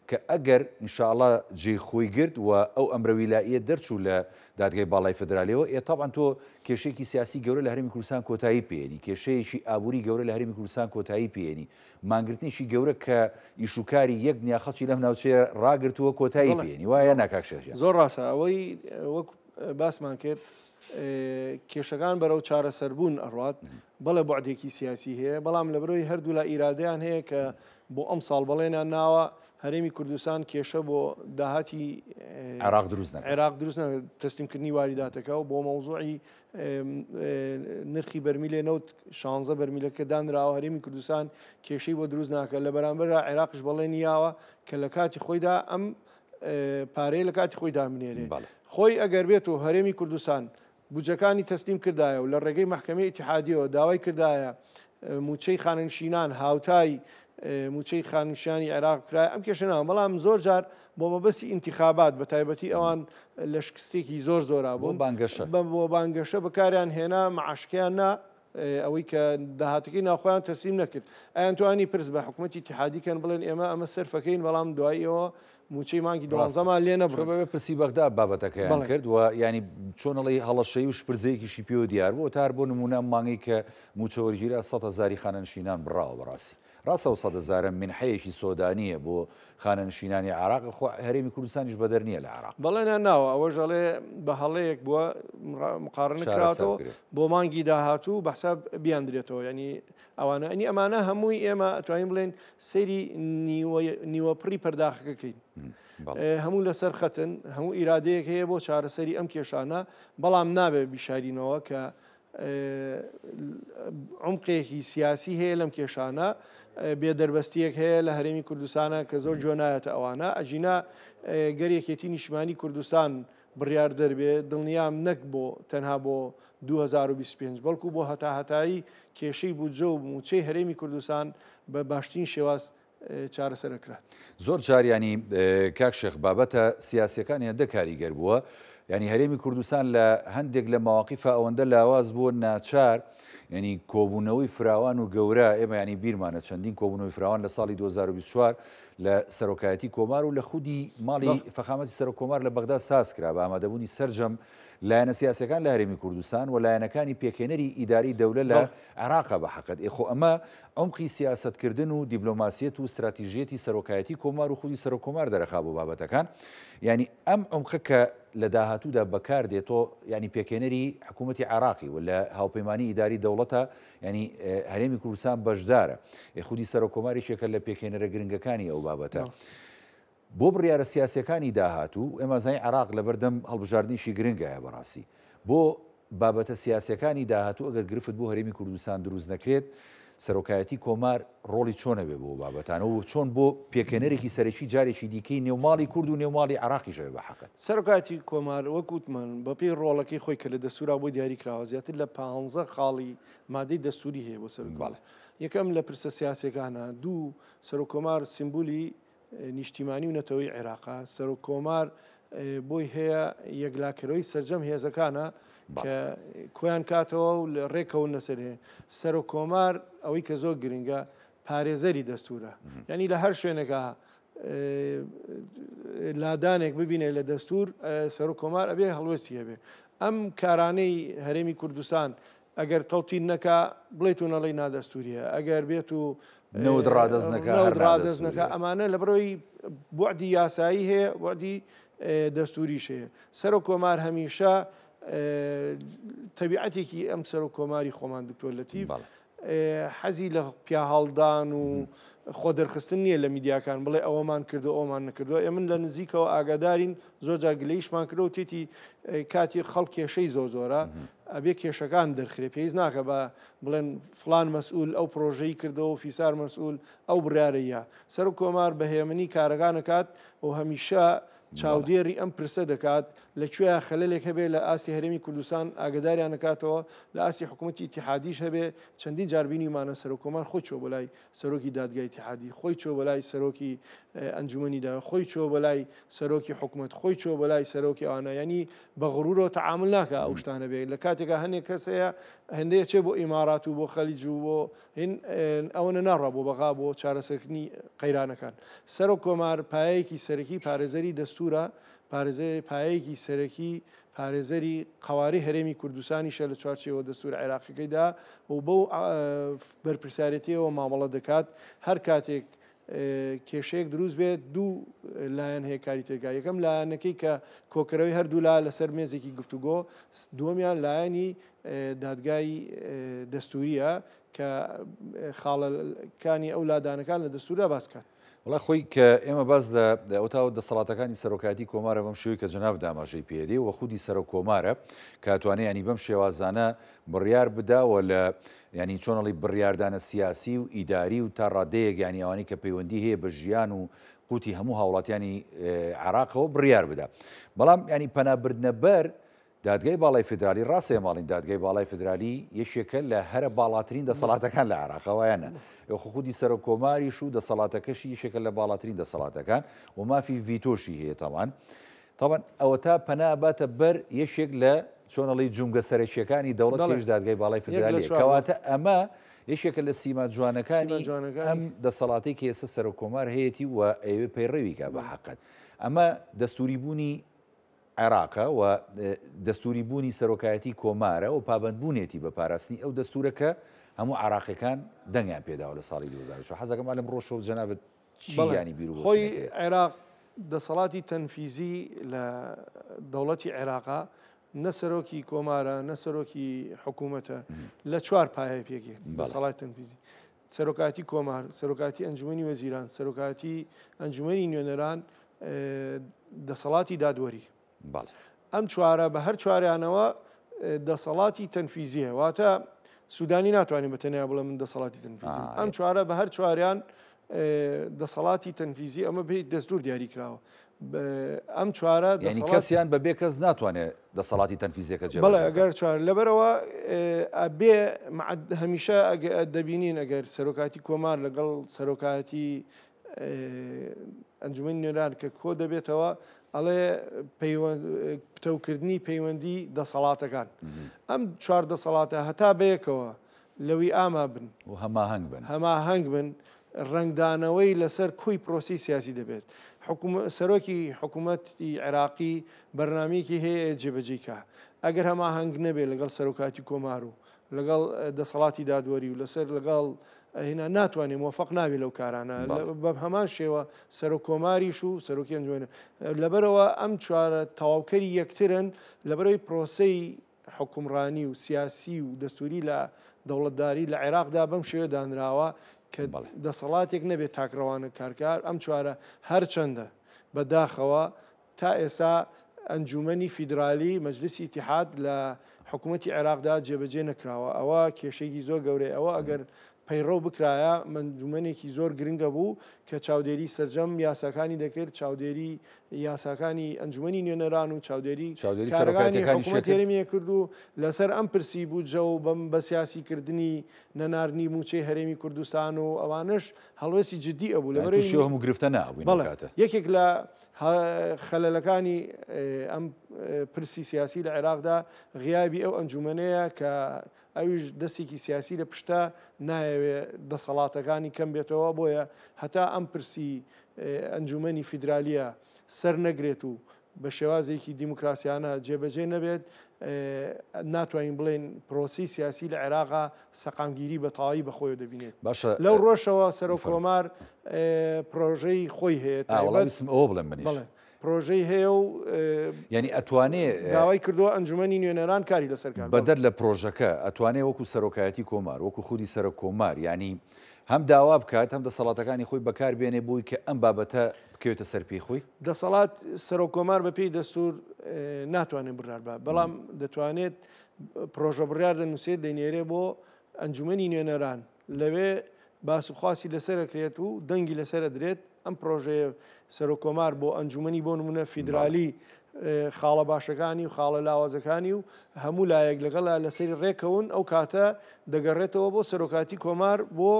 کە ئەگەر ئینشاءڵڵا جێی خۆی گرت و ئەو ئەمرە ویلاییە دەرچوو لە دادگای باڵای فدرالیەوە تاوان تۆ کێشەیەکی سیاسی گەورە لە هەرێمی کوردستان کۆتایی پێێنی کێشەیەکی ئابووری گەورە لە هەرێمی کوردستان کۆتایی پێێنی مانگرتنیشی گەورە کە ئیشوکاری یەک نیاخەڵکی لەم ناوچەیە ڕاگرتووە کۆتایی پێێنی وایە ناکاکشێژە زۆر ڕاستە ئەوەی وەک باسمان کرد کێشەکان بەرەو چارەسەربوون ئەڕات بەڵێ بۆعدێکی سیاسی هەیە بەڵام لە بەرەوەی هەردوو لە ئیرادەیان هەیە کە بۆ ئەم ساڵ بەڵێنیان ناوە هەرێمی کوردستان کێشە بۆ داهاتی عێراق دروست تەسلیمکردنی واریداتەکە و بۆ مەوزوعی نرخی بەرمیلێ نەوت 16 بەرمیلەکە دانراوە هەرێمی کوردستان کێشەی بۆ دروست ناکە لە بەرامبەر عێراقش بەڵێنی یاوە کە لە کاتی خۆیدا ئەم پارەی لە کاتی خۆیدا منێرێ خۆی ئەگەر بێت و هەرێمی کوردستان بودجەکانی تەسلیم کردایە و لە ڕێگەی محکمەی اتحادیەوە داوای کردایە موچەی خانەنشینان هاوتای موچەی خانشانی عێراق کرای ئەم کێشەناوە بەڵام زۆر جار بۆ مەبەستی ئینتیخابات بە تایبەتی ئەوان لە شکستێکی زۆرا بۆ بۆ بانگەشە بەکاریان هێنا مەعاشکیان نا ئەوەی کە داهاتەکەی ناوخۆیان تەسلیم نەکرد ئەیان توانی پرس بە حکوومەتی اتحادیکەن بڵێن ئێمە ئەمە سەرفەکەین بەڵام دواییەوە موچەی مانگی 12مان لێ نەبوو بە پرسی بەغدا بابەتەکەیان کرد و ینی چۆنەڵی هەڵەشەی و شپرزەیەکیشی پێوە دیار بوو تار بۆ نمونە مانگی کە موچەوەرگیرە 100,000 خانەنشینان بڕاوە بەڕاستی ڕاستە و 100,000 منحەیەکی سۆدانیە بۆ خانەنشینانی عێراق هەرێمی کوردستانیش بەدەر نییە لە عێراق بەڵێنە ناوە ئەوە ژەڵێ بە هەڵەیەک بووە مقارنە کراتەوە بۆ مانگی داهاتوو بەحساب بیاندرێتەوە ینی ئەوانە ئەنی ئەمانە هەمووی ئێمە ئەتوانین بڵێن سەیری نیوەپڕی پەرداخەکەکەین هەموو لەسەر خەتن هەموو ئیرادەیەک هەیە بۆ چارەسەری ئەم کێشانە بەڵام نابێت بیشارینەوە کە عمقێکی سیاسی هەیە لەم کێشانە بێدەربەستیەک هەیە لە هەرێمی کوردستانە کە زۆر جۆنایەتە ئەوانە ئەجینا گەرێکێتی نیشتمانی کوردستان بڕیار دەربێت دڵنیام نەک بۆ تەنها بۆ 2025 بەڵکو بۆ هەتاهەتایی کێشەی بودجە و موچەی هەرێمی کوردستان بە باشترین شێواز چارەسەرەکرات زۆر جاریانی کاک شێخ بابەتە سیاسیەکان هێندە کاریگەر بووە ینی هەرێمی کوردستان لە هەندێک لە ماواقیفە ئەوەندە لاواز بووە ناچار ینی کۆبوونەوەی فراوان و گەورە ئێمە ینی بیرمانە چەندین کۆبوونەوەی فراوان لە ساڵی 2024 لە سەرۆکایەتی کۆمار و لە خودی ماڵی فەخامەتی سەرۆک کۆمار لە بەغدا ساز کرا بە ئامادەبوونی سەرجەم لایەنە سیاسەکان لە هەرێمی کوردستان و لایەنەکانی پێکێنەری ئیداری دەولە لە عێراقا بە حەقەت ئێخۆ ئەمە عمقی سیاسەتکردن و دیبلۆماسیەت و استراتیژیەتی سەرۆکایەتی کۆمار و خودی سەرۆک کۆمار دەرەخا بۆ بابەتەکان ینی ئەم عمقە کە لە داهاتوودا بەکار دێتۆ ینی پێکێنەری حکوومەتی عێراقی و لە هاوپەیمانی ئیداری دەوڵەتە ینی هەرێمی کوردستان بەشدارە خودی سەرۆک کۆماریشێکە لە پێکێنەرە گرنگەکانی ئەو بابەتە بۆ بڕیارە سیاسەکانی داهاتوو ئێمە زای عێراق لە بەردەم هەڵبژاردنیشی گرنگایە بەڕاستی بۆ بابەتە سیاسەکانی داهاتوو ئەگەر گرفت بۆ هەرێمی کوردستان دروست نەکرێت سەرۆکایەتی کۆمار ڕۆڵی چۆنە بێ بۆ بابەتانە و چۆن بۆ پێکێنەرێکی سەرەکی جارێکی دیکەی نێوماڵی کورد و نێوماڵی عێراقیشەوە بە حەقەت سەرۆکایەتی کۆمار وەکوتمان بەپێی ڕۆڵەکەی خۆی کە لە دەستورا بۆ دیاری کراوە زیاتر لە 15 خاڵی مادەی دەستوری هەیە بۆ سەرۆک یەکەم لە پرسە سیاسەکانە دوو سەرۆک کۆمار سیمبولی نیشتیمانی و نەتەوەی عێراقا سەرۆک کۆمار بۆی هەیە یەکلاکەرەوەی سەرجەم هێزەکانە کە کۆیان کاتەوە و لە ڕێکەون لەسەر هەیە سەرۆک کۆمار ئەوەی کە زۆر گرنگە پارێزەری دەستورە یعنی لە هەر شوێنێکە لادانێک ببینێ لە دەستور سەرۆک کۆمار ئەبێ هەڵوەستی هەبێ ئەم کارانەی هەرێمی کوردستان ئەگەر تەوتین نەکا بڵێتون نەڵی نادەستوریە ئەگەر بێت و ڕادەزنەکە ئەمانە لە بڕۆی بوعدی یاسایی هەیە بوعدی دەستوریش هەیە سەرۆک کۆمار هەمیشە تەبیعەتێکی ئەم سەرۆک کۆماری خۆمان دکتۆر لەتیف حەزی لە پیا هەڵدان و خۆ دەرخستن نییە لە میدیاکان بڵێ ئەوەمان کردو ئەومان نەکردووە ئێمن لە نزیکەوە ئاگادارین زۆر جار گلەیشمان کردو و تێتی کاتی خەڵک کێشەی زۆرە ئەبێ کێشەکان دەرخرێ پێویست ناکە بە بڵێن فلان مەسئول ئەو پرۆژەی کردەوە و فیسار مەسئول ئەو بڕیارەیە سەرۆک کۆمار بەهێمنی کارەکانەکات و هەمیشە چاودێری ئەم پرسە دەکات لەکوێ خەلەلێک هەبێ لە ئاسی هەرێمی کوردستان ئاگداریان نکاتەوە لە ئاسی حکوومەتی اتحادیش هەبێ چەندین جاربینیمانە سەرۆک کۆمار خۆی چۆ بەلای سەرۆکی دادگای اتحادی خۆی چۆ بەلای سەرۆکی ئەنجومەنیدا خۆی چۆ بەلای سەرۆکی حکوومەت خۆی چۆ بەلای سەرۆکی ئەوانە ینی بە غڕورەوە تەعامل ناکە ئەو شتانە بێت لە کاتێکە هەندێک کەس هەیە هەندەیە چێ بۆ ئیمارات و بۆ خەلیج و بۆ ئەوەنە ناڕە بۆ بەغا بۆ چارەسەرکردنی قەیرانەکان سەرۆک کۆمار پایەیەکی سەرەکی پارێزەری دەستورە پایەیەکی سەرەکی پارێزەری قەواری هەرێمی کوردستانیشە لە چوارچێوە دەستور عێراقیەکەیدا و بەو بەرپرسارەتیەوە مامەڵە دەکات هەر کاتێک کێشەیەک دروست بێت دوو لایەن هەیە کاری تێگا یەکەم لایەنەکەی کە کۆکەرەوەی هەردوو لا لەسەر مێزێکی گفتوگۆ دووەمیان لایەنی دادگای دەستوریە کە خاڵەکانی ئەو لادانەکان لە دەستوردا باس کات وڵای خۆی کە ئێمە باز لە ئەوتاوە دەسەڵاتەکانی سەرۆکایەتی کۆمارە بەم شێوەی کە جەناب داماژەی پێدێ و خودی سەرۆک کۆمارە کاتوانێت ینی بەم شێوازانە بڕیار بداوە لە ینی چۆنەڵی بڕیاردانە سیاسی و ئیداری و تا ڕادەیەک ینی ئەوانەی کە پەیوەندی هەیە بە ژیان و قوتی هەموو هاوڵاتیانی عێراقەوە بڕیار بدە بەڵام ینی پەنابردنە بەر دادگای باڵای فدرالی ڕاستێ ماڵین دادگای باڵای فدرالی یەکێکە لە هەرە باڵاترین دەسەڵاتەکان لە عێراقەوەیانە خودی سەرۆک کۆماریش و دەسەڵاتەکەشی یەکێکە لە باڵاترین دەسەڵاتەکان و مافی ڤیتۆشی هەیە تەمان ئەوە تا پەنا باتە بەر یەکێک لە چۆنەڵی جونگە سەرەکیەکانی دەوڵەت پێش دادگای باڵای فدرالیە کەواتە ئەمە یەکێکە لە سیما جوانەکانی ئەم دەسەڵاتی کە ئێستا سەر و کۆمار هەیەی و ئەوێ پەیڕەویکە بە حەقەت ئەمە دەستوری بوونی عێراقە و دەستوری بوونی سەرۆکایەتی کۆمارە و پابندبوونێتی بە پاراستنی ئەو دەستورەکە هەموو عراقیەکان دەنگیان پێداوە لە ساڵی 2000 حەزەکەم لەم ڕۆژەوە جەنابەت چیانی بیر خۆی عێراق دەسەڵاتی تەنفیزی لە دەوڵەتی عێراقا نەسەرۆکی کۆمارە نەسەرۆکی حکوومەتە لە چوار پایە پێکی دەسەڵاتی تەنفیزی سەرۆکاتی کۆمار سەرۆکاتی ئەنجومەنی وەزیران سەرۆکاتی ئەنجومەنی نوێنەران دەسەڵاتی دادوەری ئەم چوارە بە هەر چواریانەوە دەسەڵاتی تەنفیزیە واتە سوودانی ناتوانین بەتەنیا بڵێ من دەسەڵاتی تەنفیزی ئەم چوارە بە هەر چواریان دەسەڵاتی تەنفیزی ئەمە بێت دەستور دیاری کراوە ئەم چوارە کەسیان بەبێ کەس ناتوانێت دەسەڵاتی تەنفیزیەکە جێ بڵێ ئەگەر چوار لەبەرەوە بێ هەمیشە دەبینین ئەگەر سەرۆکاتی کۆمار لەگەڵ سەرۆکاتی ئەنجومەنی نوێنەران کە کۆ دەبێتەوە ئەڵێ پتەوکردنی پەیوەندی دەسەڵاتەکان ئەم چوار دەسەڵاتە هەتا بەیەکەوە لەوی ئاما بن و هەماهەنگ بن ڕنگدانەوەی لەسەر کوی پرۆسی سیاسی دەبێت سەرۆکی حکوومەتی عێراقی بەرنامەیەکی هەیە جێبەجێکە ئەگەر هەماهەنگ نەبێت لەگەڵ سەرۆکاتی کۆمار و لەگەڵ دەسەڵاتی دادوەری و لەسەر لەگەڵ هێنا ناتوانێت موفق نابێت لەو کارانە بە هەمان شێوە سەرۆک کۆماریش و سەرۆکی ئەنجومەنە لەبەرەوە ئەم چوارە تەواوکەری یەکترن لەبەرەوەی پرۆسەی حکومڕانی و سیاسی و دەستوری لە دەوڵەتداری لە عێراقدا بەم شێوە دانراوە کە دەسەڵاتێک نەبێت تاکڕەوانە کارکار ئەم چوارە هەرچەندە بەداخەوە تا ئێستا ئەنجومەنی فیدرالی مەجلیسی ئیتیحاد لە حکوومەتی عێراقدا جێبەجێ نەکراوە ئەوە کێشەیەکی زۆر گەورەی ئەوە ئەگەر پەیڕەو بکرایە منجومەنێکی زۆر گرنگە بوو کە چاودێری سەرجەم یاساکانی دەکرد چاودێری یاساکانی ئەنجومەنی نوێنەران و چاودێری کارەکانی حکوومەت هێرمیە کرد و لەسەر ئەم پرسی بوو جە و بەم بە سیاسیکردنی نەناردنی موچەی هەرێمی کوردستان و ئەوانش هەڵوێستی جددی ئەبوو لەبەرەوەی هەموو گرفتە نابووین یەکێک لە خەلەلەکانی ئەم پرسی سیاسی لە عێراقدا غیابی ئەو ئەنجومەنەیە کە ئەویش دەستێکی سیاسی لە پشتە نایەوێت دەسەڵاتەکانی کەم بێتەوە بۆیە هەتا ئەم پرسی ئەنجومەنی فیدرالیە سەر نەگرێت و بە شێوازێکی دیموکراسیانە جێبەجێ نەبێت ناتوانین بڵێن پرۆسی سیاسی لە عێراقا سەقامگیری بە تەواوی بەخۆی دەبینێت لەو ڕۆژەوە سەرۆک کۆمار پرۆژەی خۆی هەیە ئەوە بڵێم منیش پرۆژەی هەیە و ینی ئەتوانێت داوای کردووە ئەنجومەنی نوێنەران کاری لەسەرکار بەدەر لە پرۆژەکە ئەتوانێت وەکو سەرۆکایەتی کۆمار وەکو خودی سەرۆک کۆمار ینی هەم داوا بکات هەم دەسەڵاتەکانی خۆی بەکار بێنێ بووی کە ئەم بابەتە بکەوێتە سەرپێی خۆی دەسەڵات سەرۆک کۆمار بەپێی دەستور ناتوانێت بڕار بە بەڵام دەتوانێت پرۆژە بڕیار دەنووسێت دەینێرێ بۆ ئەنجومەنی نوێنەران لەوێ باسوخواسی لەسەرەکرێت و دەنگی لەسرە درێت ئەم پرۆژەیە سەرۆک کۆمار بۆ ئەنجومەنی بۆ نمونە فیدرالی خاڵە باشەکانی و خاڵە لاوازەکانی و هەموو لایەک لەگەڵا لەسەری ڕێکەون ئەو کاتە دەگەڕێتەوە بۆ سەرۆکاتی کۆمار بۆ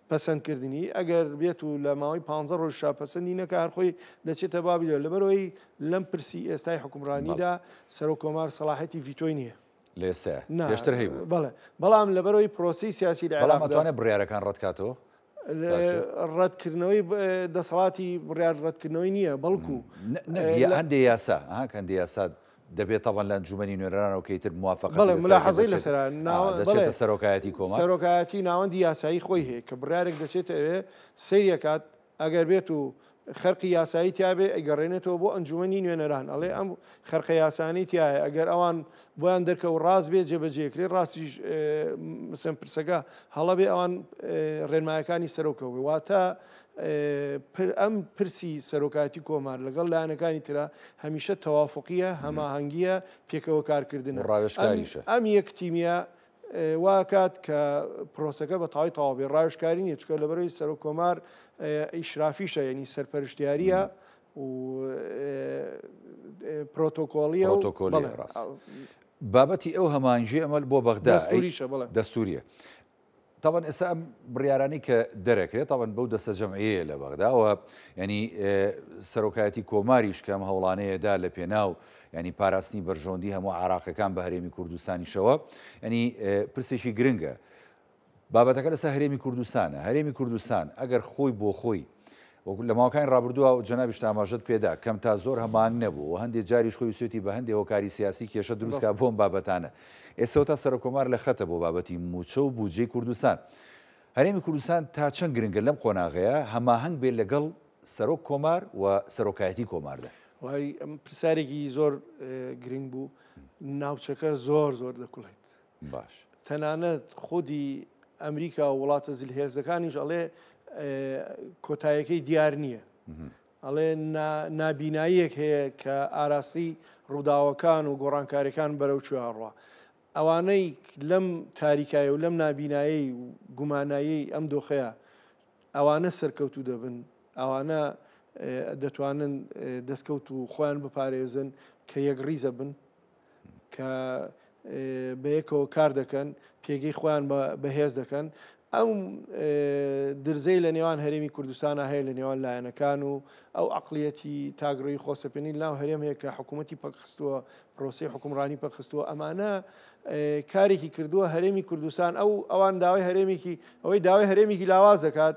پەسەندکردنی ئەگەر بێت و لە ماوەی 15 ڕۆژ پەسەندی نەکە هەرخۆی دەچێتە بابی لەبەرەوەی لەم پرسی ئێستای حکومڕانیدا سەرۆک کۆمار سەلاحەتی ڤیتۆی نییە لێستا پێشتر هەیبوو بەڵام لەبەرەوەی پرۆسی سیاسی لە عێراق دەتوانێت بڕیارەکان ڕەتکاتەوە ڕەتکردنەوەی دەسەڵاتی بڕیار ڕەتکردنەوەی نییە بەڵکو هەندێک یاسا هەندێک یاسا دەبێت تاوان لە ئەنجومەنی نوێنەرانەوە کەیتر موافقەت ملاحەزەی لەسەر سەرۆکایەتی کۆمار سەرۆکایەتی ناوەندی یاسایی خۆی هەیە کە بڕیارێک دەچێتە ئەوێ سەیرەکات ئەگەر بێت و خەرقی یاسایی تیاابێ ئەگەڕێنێتەوە بۆ ئەنجومەنی نوێنەران ئەڵێ ئەم خەرقە یاسانی تایە ئەگەر ئەوان بۆیان دەرکەوت ڕاست بێت جێبەجێکرێت ڕاستیش مسم پرسەکە هەڵە بێ ئەوان ڕێنمایەکانی سەرۆکەوە واتە ئەم پرسی سەرۆکاتی کۆمار لەگەڵ لایەنەکانی ترا هەمیشە تەوافقیە هەماهەنگیە پێکەوە کارکردن ڕاوێژکاریشە ئەم یەکتیمیە واکات کە پرۆسەکە بە تاوای تەواوی ڕاوێژکاری نیە چکە لەبەرەوەی سەرۆک کۆمار ئیشرافیشە یعنی سەرپەرشتیاریە و پرۆتۆکۆلیە بابەتی ئەو هەمانجێ ئەمەل بۆ بەغدا دەستوریشە دەستوریە طبعا ئێستا ئەم بڕیارانی کە دەرەکرێت طبعا بەو دەستە جەمعیەیە لە بەغداوە ینی سەرۆکایەتی کۆماریش کەم هەوڵانەیەدا لە پێناو ینی پاراستنی بەرژۆندی هەموو عراقەکان بە هەرێمی کوردستانیشەوە ینی پرسێکی گرنگە بابەتەکە لەسەر هەرێمی کوردستانە. هەرێمی کوردستان ئەگەر خۆی بۆ خۆی لە ماوەکانی ڕابردووە و جەنابیش ئاماژەت پێدا کەم تا زۆر هەمانگ نەبوو و هەندێک جاریش خۆی سوێتی بە هەندێک هۆکاری سیاسی کێشە دروستکە بۆم بابەتانە. ئێستا تا سەرۆکۆمار لە خەتە بۆ بابەتی موچە و بودجەی کوردستان. هەرێمی کوردستان تا چەند گرنگە لەم قۆناغەیە هەماهەنگ بێت لەگەڵ سەرۆک کۆمار و سەرۆکایەتی کۆماردا. وای ئەم پرسیارێکی زۆر گرنگ بوو. ناوچەکە زۆر دەکوڵێت. باش. تەنانەت خودی ئەمریکا و وڵاتە زیلهێرزەکانیش ئەڵێ کۆتاییەکەی دیار نییە. ئەڵێ نابیناییەک هەیە کە ئاراستی ڕووداوەکان و گۆڕانکاریەکان بەرەو چوارڕوە. ئەوانەی لەم تاریکایە و لەم نابینایی و گومانایی ئەم دۆخەیە ئەوانە سەرکەوتو دەبن، ئەوانە دەتوانن دەستکەوت و خۆیان بپارێزن کە یەکڕیزە بن کە بەیەکەوە کار دەکەن، پێگەی خۆیان بەهێز دەکەن. ئەو درزەی لە نێوان هەرێمی کوردستانە هەیە لە نێوان لایەنەکان و ئەو عەقڵیەتی تاگڕۆی خۆسەپێنی ناو هەرێم هەیە کە حکوومەتی پەخستووە پرۆسەی حکومڕانی پەخستووە. ئەمانە کارێکی کردووە هەرێمی کوردستان ئەوان داوای هەرێمێکی ئەوەی داوای هەرێمێکی لاواز دەکات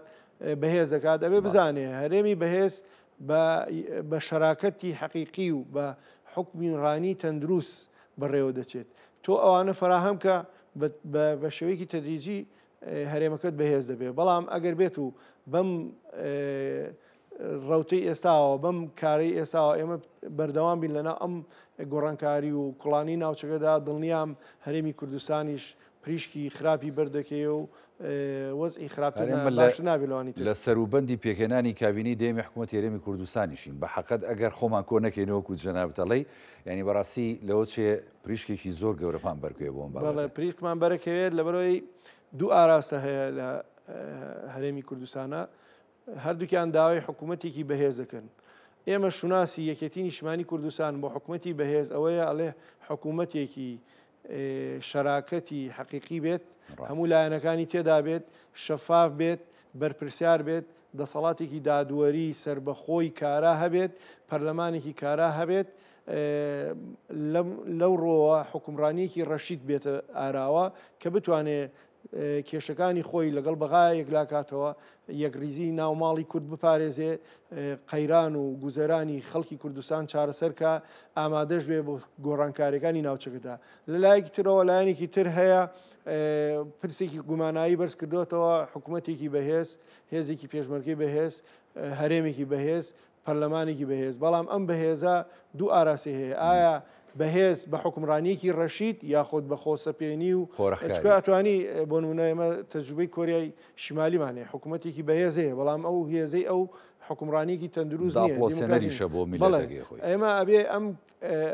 بەهێز دەکات. ئەبێ بزانێ هەرێمی بەهێز بە شەراکەتی حەقیقی و بە حکومڕانی تەندروست بەڕێوە دەچێت. تۆ ئەوانە فراهەم کە بە شێوەیەکی تەدریجی هەرێمەکەت بەهێز دەبێت. بەڵام ئەگەر بێت و بەم ڕەوتەی ئێستاوە بەم کارەی ئێستاوە ئێمە بەردەوام بین لەنا ئەم گۆڕانکاری و کوڵانی ناوچەکەدا دڵنیام هەرێمی کوردستانیش پریشکی خراپی بەردەکەی و وەزئی خراپتر باش نابێتوانی لە سەروبەندی پێکهێنانی کابینی دێمی حکوومەتی هەرێمی کوردستانیشین بە حەقەت ئەگەر خۆمان کۆ نەکەینەوەکو جەنابەتەڵەی ینی بەڕاستی لەوە چێ پریشکێکی زۆر گەورەپان بەرکوێ بۆم بەڵێ پریشکمان بەرەکەوێت لەبەرەوەی دوو ئاراستە هەیە لە هەرێمی کوردستانە، هەردووکیان داوای حکوومەتێکی بەهێز دەکەن. ئێمە شوناسی یەکێتی نیشتمانی کوردستان بۆ حکوومەتی بەهێز ئەوەیە ئەڵێ حکوومەتێکی شەراکەتی حەقیقی بێت، هەموو لایەنەکانی تێدا بێت، شەفاف بێت، بەرپرسیار بێت، دەسەڵاتێکی دادوەری سربەخۆی کارا هەبێت، پەرلەمانێکی کارا هەبێت. لەو ڕۆوە حکومڕانیەکی ڕەشید بێتە ئاراوە کە بتوانێت کێشەکانی خۆی لەگەڵ بەغای یەکلاکاتەوە یەکریزی ناوماڵی کورد بپارێزێ، قەیران و گوزەرانی خەڵکی کوردستان چارەسەرکە ئامادەش بێ بۆ گۆڕانکاریەکانی ناوچەکەدا. لە لایەکی ترەوە لایەنێکی تر هەیە پرسێکی گومانایی بەرز کردوێتەوە حکوومەتێکی بەهێز، هێزێکی پێشمەرگەی بەهێز، هەرێمێکی بەهێز، پەرلەمانێکی بەهێز. بەڵام ئەم بەهێزە دوو ئاراسی هەیە، ئایا بەهێز بە حکومڕانیەکی ڕەشید یاخود بە خۆسەپێنی و ئەتوانی بۆ نمونە ئێمە تەجروبەی کۆریای شیمالیمانێ حکوومەتێکی بەهێز هەیە، بەڵام ئەو هێزەی ئەو حکومڕانیەکی تەندروست نییە. ئێمە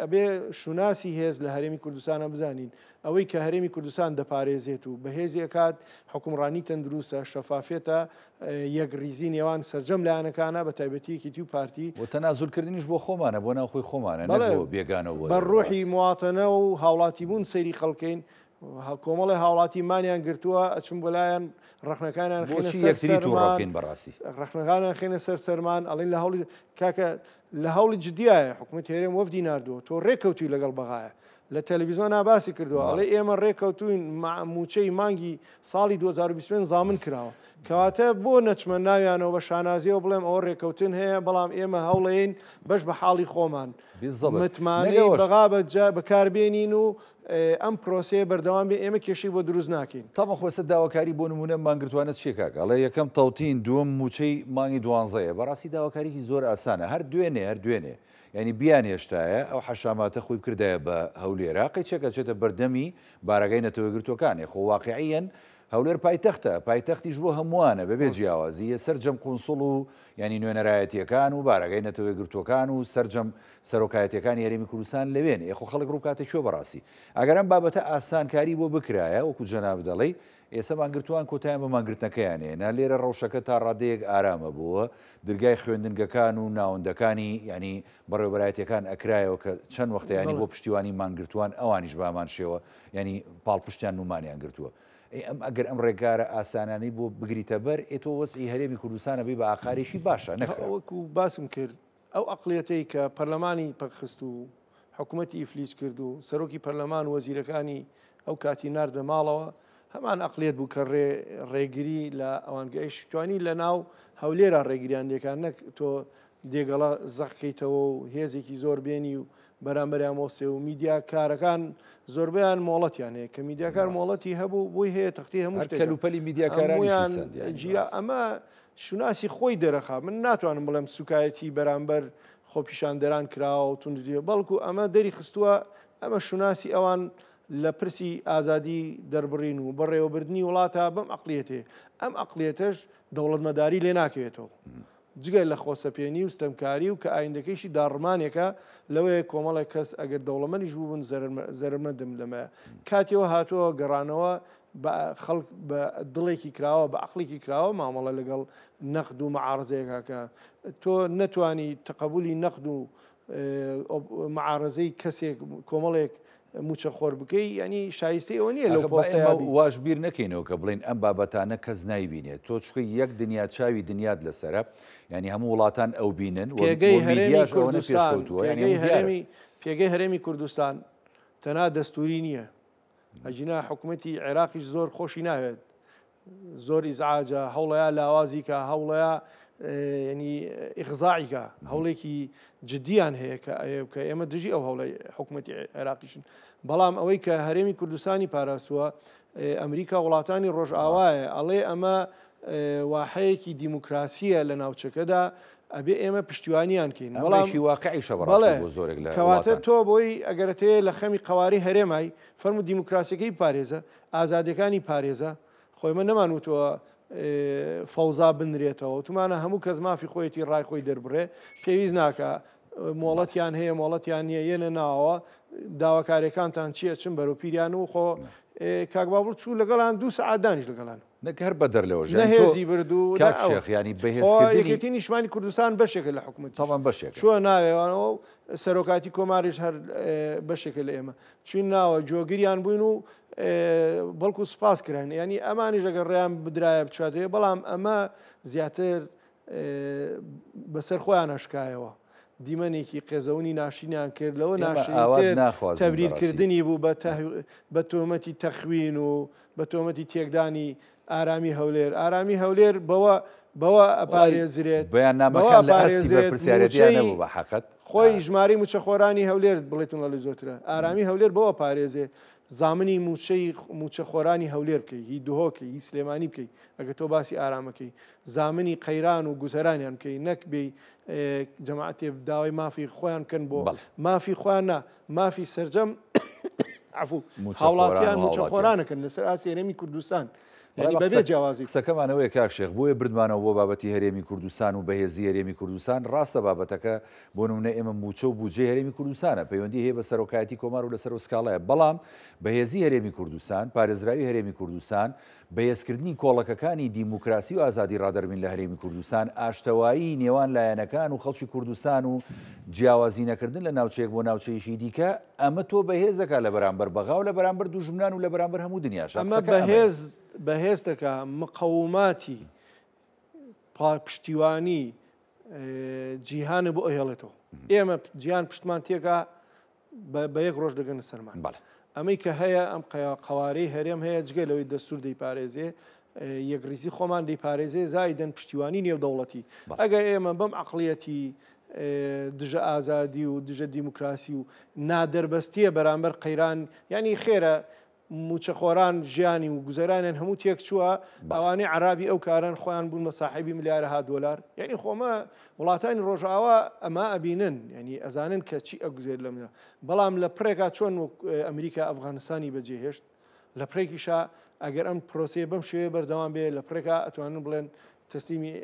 ئەبێ شوناسی هێز لە هەرێمی کوردستانە بزانین ئەوەی کە هەرێمی کوردستان دەپارێزێت و بەهێزی کات حکومڕانی تەندروستە، شەفافێتە، یەکریزی نێوان سەرجەم لایەنەکانە بە تایبەتیەکی تی و پارتی و تەنازولکردنیش بۆ خۆمانە بۆ ناوخۆی خۆمانە بێگانەوە بە ڕۆحی مواتەنە و هاوڵاتی بوون سەیری خەڵکەین. کۆمەڵی هاوڵاتی مانیان گرتووە ئەچم بۆ لایەن ڕەخنەکانیان ڕەخنەکانیان خێنە سەر سەرمان ئەڵین لە هەوڵی کاکە لە هەوڵی جدیایە حکوومەت هێرێم وەفدی ناردووە تۆ ڕێکەوتوی لەگەڵ بەغایە لە تەلەڤیزۆن ناباسی کردووە ئەڵێ ئێمە ڕێکەوتوین موچەی مانگی ساڵی 2025 زامن کراوە کەواتە بۆ نەچمە ناویانەوە بە شانازیەوە بڵێم ئەوە ڕێکەوتن هەیە بەڵام ئێمە هەوڵەیەین بەش بە حاڵی خۆمان متمانەی بەغا بەکاربێنین و ئەم پرۆسەیە بەردەوام بێ ئێمە کێشەی بۆ دروست ناکەین. تامە خۆسە داواکاری بۆ نمونە مانگرتوانە چیە کاکە؟ ئەڵێ یەکەم تەوتین دووەم موچەی مانگی 12ەیە بەڕاستی داواکاریی زۆر ئاسانە هەر دوێنێ ینی بیان هێشتایە ئەو حەشاماتە خۆی کردایە بە هەولێرە قەیچێکە چێتە بەردەمی بارەگای نەتەوەگرتوەکانی خۆ واقعیەن هەولێر پایتەختیش بۆ هەمووانە بەبێ جیاوازی سەرجەم قونسڵ و ینی نوێنەرایەتیەکان و بارەگای نەتەوەگرتوەکان و سەرجەم سەرۆکایەتیەکانی یاریمی کوردستان لەوێن یخۆ خەڵک ڕووکاتە چۆ بەڕاستی ئەگەر ئەم بابەتە ئاسانکاری بۆ بکرایە وەکو جەناب دەڵێ ئێستا مانگرتوان کۆتاییان بە مانگرتنەکەیانێنا لێرە ڕەوشەکە تا ڕادەیەک ئارامە بووە دەرگای خوێندنگەکان و ناوەندەکانی ینی بەڕێوەبەرایەتیەکان ئەکرایەوە کە چەند وەختەیانی بۆ پشتیوانی مانگرتوان ئەوانیش بامان شێوە ینی پاڵپشتیان نومانیان گرتووە ئەم ئەگەر ئەم ڕێگارە ئاسانانەی بۆ بگریتە بەر ئێتۆ وەسعی هەرێمی کوردستانە بێ بە ئاخارێکی باشە نەخرا. وەکو باسم کرد ئەو ئەقڵیەتەی کە پەرلەمانی پەخست و حکوومەتی ئیفلیس کرد و سەرۆکی پەرلەمان وەزیرەکانی ئەو کاتی ناردە ماڵەوە هەمان ئەقلێت بوو کە ڕێگری لە ئەوانگەیش توانی لە ناو هەولێرە ڕێگریان لێکان نەک تۆ دێگەڵە زەقکەیتەوە و هێزێکی زۆر بێنی و بەرامبەریان مۆسێ و میدیاکارەکان زۆربیان مۆڵەتیان هەیە کە میدیاکار مۆڵەتی هەبوو بۆی هەیە تەختی هەموو کەلوپەلی میدیاکاران گیرا ئەمە شوناسی خۆی دەرەخا من ناتوانم بڵێم سوکایەتی بەرامبەر خۆپیشاندەران کراوە و توندی بەڵکو ئەمە دەری خستووە ئەمە شوناسی ئەوان لە پرسی ئازادی دەربڕین و بەڕێوەبردننی وڵاتە بەم ئەقلێتێ ئەم ئەقلێتەش دەوڵەتمەداری لێ ناکەوێتەوە جگەل لە خۆسەپێنی و ستەمکاری و کە ئایندەکەیشی داڕمانێکە لەوەیە کۆمەڵی کەس ئەگەر دەوڵەمەنیش بوون زەرمەدەم لەمە کاتیەوە هاتووە گەڕانەوە خەڵک بە دڵێکی کراوە بە عقلێکی کراوە مامەڵە لەگەڵ نەخد و مەعارزەیەکە تۆ نەتوانی تەقبولی نەخد و مەعارزەی کەسێک کۆمەڵێک موچە خۆر بکەی ینی شایستی ئەوە نییە لەو واش بیر نەکەینەوە کە بڵێن ئەم بابەتانە کەس نایبینێت تۆ چکە یەک دنیا چاوی دنیات لەسرە ینی هەموو وڵاتان ئەو بینن پێگەی هەرێمی کوردستان تەنها دەستوری نییە ئەجینا حکوومەتی عێراقیش زۆر خۆشی ناوێت زۆر ئیزعاجە هەوڵەیە لاوازیکە هەوڵەیە ینی ئیغزاعیکە هەوڵێکی جدیان هەیە کە ئێمە دژی ئەو هەوڵی حکوومەتی عێراقیشن بەڵام ئەوەی کە هەرێمی کوردستانی پاراستووە ئەمریکا وڵاتانی ڕۆژئاوایە ئەڵێ ئەمە واحەیەکی دیموکراسیە لە ناوچەکەدا ئەبێ ئێمە پشتیوانیان کەین بەڵامشی واقعیشە بەڵێ زۆرێک لە کەواتە تۆ بۆی ئەگەرەتەیە لە خەمی قەواری هەرێمای فەرمو دیموکراسیەکەی پارێزە ئازادەکانی پارێزە خۆی من نەمانوتەوە فەوزا بنرێتەوە تومانە هەموو کەس مافی خۆیەتی ڕای خۆی دەربڕێ پێویست ناکە مۆڵەتیان هەیە مۆڵەتیان نییە یەنە ناوە داواکاریەکانتان چییە چم بەرەو پیریان و خۆ کاکبابڵ چوو لەگەڵان 2 سەعات دانیش لەگەڵان نەک هەر بەدەر لەوە نەهێزی بردو ینی بەهێزکردنی نیشتمانی کوردستان بەشێکە لە حکوومەت تاوان بەشێک چووە ناوێوانەوە سەرۆکاتی کۆماریش هەر بەشێکە لە ئێمە چین ناوە جۆگریان بووین و بەڵکو سوپاس کران ینی ئەمانیش ئەگەر ڕێیان بدرایە بچاتەیە بەڵام ئەمە زیاتر بەسەر خۆیان ئەشکایەوە دیمەنێکی قێزەونی ناشینیان کرد لەوە ناشتر تەبریرکردنی بوو بە تۆمەتی تەخوین و بە تۆمەتی تێکدانی ئارامی هەولێر ئارامی هەولێر بەوە ئەپارێزرێت بەیان نامەکان لە ئەستی بەرپرسیارەتیان نەبوو بە حەقەت خۆی ژماری موچەخۆرانی هەولێر بڵێتون لە زۆترە ئارامی هەولێر بەوە پارێزێ زامنی موچەخۆرانی هەولێر بکەی هی دهۆکەی هی سلێمانی بکەی ئەگە تۆ باسی ئارامەکەی زامنی قەیران و گوزەرانیان بکەی نەک بێ جەماعەتێ داوای مافی خۆیان بکەن بۆ مافی خۆیان نا مافی سەرجەم عفو هاوڵاتیان موچەخۆرانەکەن لەسەر ئاسی هەرێمی کوردستان بەبێ جیاوازی قسەکەمانەوەی کاک شێخ بۆیە بردمانەوە بۆ بابەتی هەرێمی کوردستان و بەهێزی هەرێمی کوردستان ڕاستە بابەتەکە بۆ نمونە ئێمە موچە و بودجێ هەرێمی کوردستانە پەیوەندی هەیە بە سەرۆکایەتی کۆمار و لەسەر سکاڵایە بەڵام بەهێزی هەرێمی کوردستان پارێزراوی هەرێمی کوردستان بەهێزکردنی کۆڵەکەکانی دیموکراسی و ئازادی ڕادەربین لە هەرێمی کوردستان ئاشتەوایی نێوان لایەنەکان و خەڵکی کوردستان و جیاوازی نەکردن لە ناوچەیەک بۆ ناوچەیەشی دیکە ئەمە تۆ بەهێزەکە لە بەرامبەر بەغا و لە بەرامبەر دوژمنان و لە بەرامبەر هەموو دنیاش ئەمە بەهێزەکە مقەوماتی پشتیوانی جیهانە بۆ ئەهێڵێتەوە ئێمە جیهان پشتمان تێکە بە یەک ڕۆژ دەگەنە سەرمان ئەمەی کە هەیە ئەم قەوارەی هەرێم هەیە جگە لەوەی دەستور دەیپارێزێ یەکریزی خۆمان دەیپارێزێ زایدەن پشتیوانی نێودەوڵەتی ئەگەر ئێمە بەم عەقڵیەتی دژە ئازادی و دژە دیموکراسی و نادەربەستیە بەرامبەر قەیران ینی خێرە موچەخۆران ژیانی و گوزەرانیان هەموو تێک چووە ئەوانەی عرابی ئەو کاران خۆیان بوون بە ساحیبی ملیارەها دۆلار یعنی خۆمە وڵاتانی ڕۆژئاوا ئەمە ئەبینن ینی ئەزانن کە چی ئەگوزێت لە منە بەڵام لە پرێکا چۆن ئەمریکا ئەفغانستانی بەجێهێشت لە پرێکیشا ئەگەر ئەم پرۆسەیە بەم شێوەیە بەردەوام بێ لە پرێکا ئەتوانن بڵێن تەسلیمی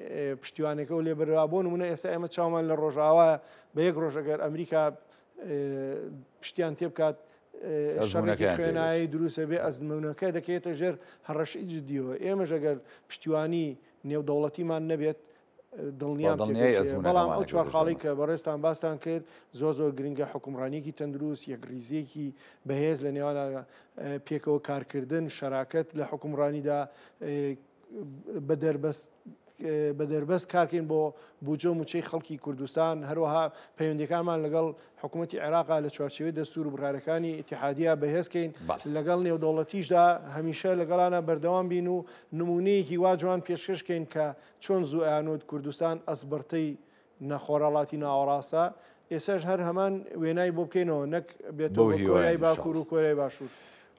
پشتیوانەکە و لێبەرا بۆ نمونە ئێستا ئێمە چاومان لە ڕۆژئاوا بە یەک ڕۆژ ئەگەر ئەمریکا پشتیان تێ بکات شەڕێکی خوێنایی دروستە بێ ئەزمونونەکە دەکەوێتە ژێر هەڕەشی جدیەوە ئێمەش ئەگەر پشتیوانی نێودەوڵەتیمان نەبێت دڵنیام بەڵام ئەو چوار خاڵی کە بەڕێستان باستان کرد زۆر گرنگە حکومڕانیەکی تەندروست یەک ریزێکی بەهێز لە نێوان پێکەوە کارکردن شەراکەت لە حکومڕانیدا بە دەربەست کارکەین بۆ بودجە و موچەی خەڵکی کوردستان هەروەها پەیوەندیەکانمان لەگەڵ حکوومەتی عێراقا لە چوارچێوەی دەستور و بڕارەکانی ئیتیحادیە بەهێزکەین لەگەڵ نێودەوڵەتیشدا هەمیشە لەگەڵانە بەردەوام بین و نمونەیەکی وا جوان پێشکەشکەین کە چۆن زوو ئەیانوت کوردستان ئەسبەرتەی نەخۆڕەڵاتی ناوەڕاستە ئێساش هەر هەمان وێنای بۆ بکەینەوە نەک بێتەوە کۆریای باکوور و کۆریای باشوور.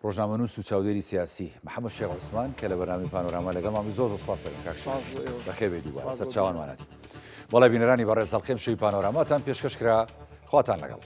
ڕۆژنامەنووس و چاودێری سیاسی محەممەد شێخ عوسمان کە لە بەرنامی پانۆراما لەگەڵ مامی زۆر سپاس کاش بەخێوێ دووبارە سەرچاوانمانەتی. بەڵێ بینەرانی بەڕێز هەڵقێم شووی پانۆراماتان پێشکەشکرا خواتان لەگەڵ.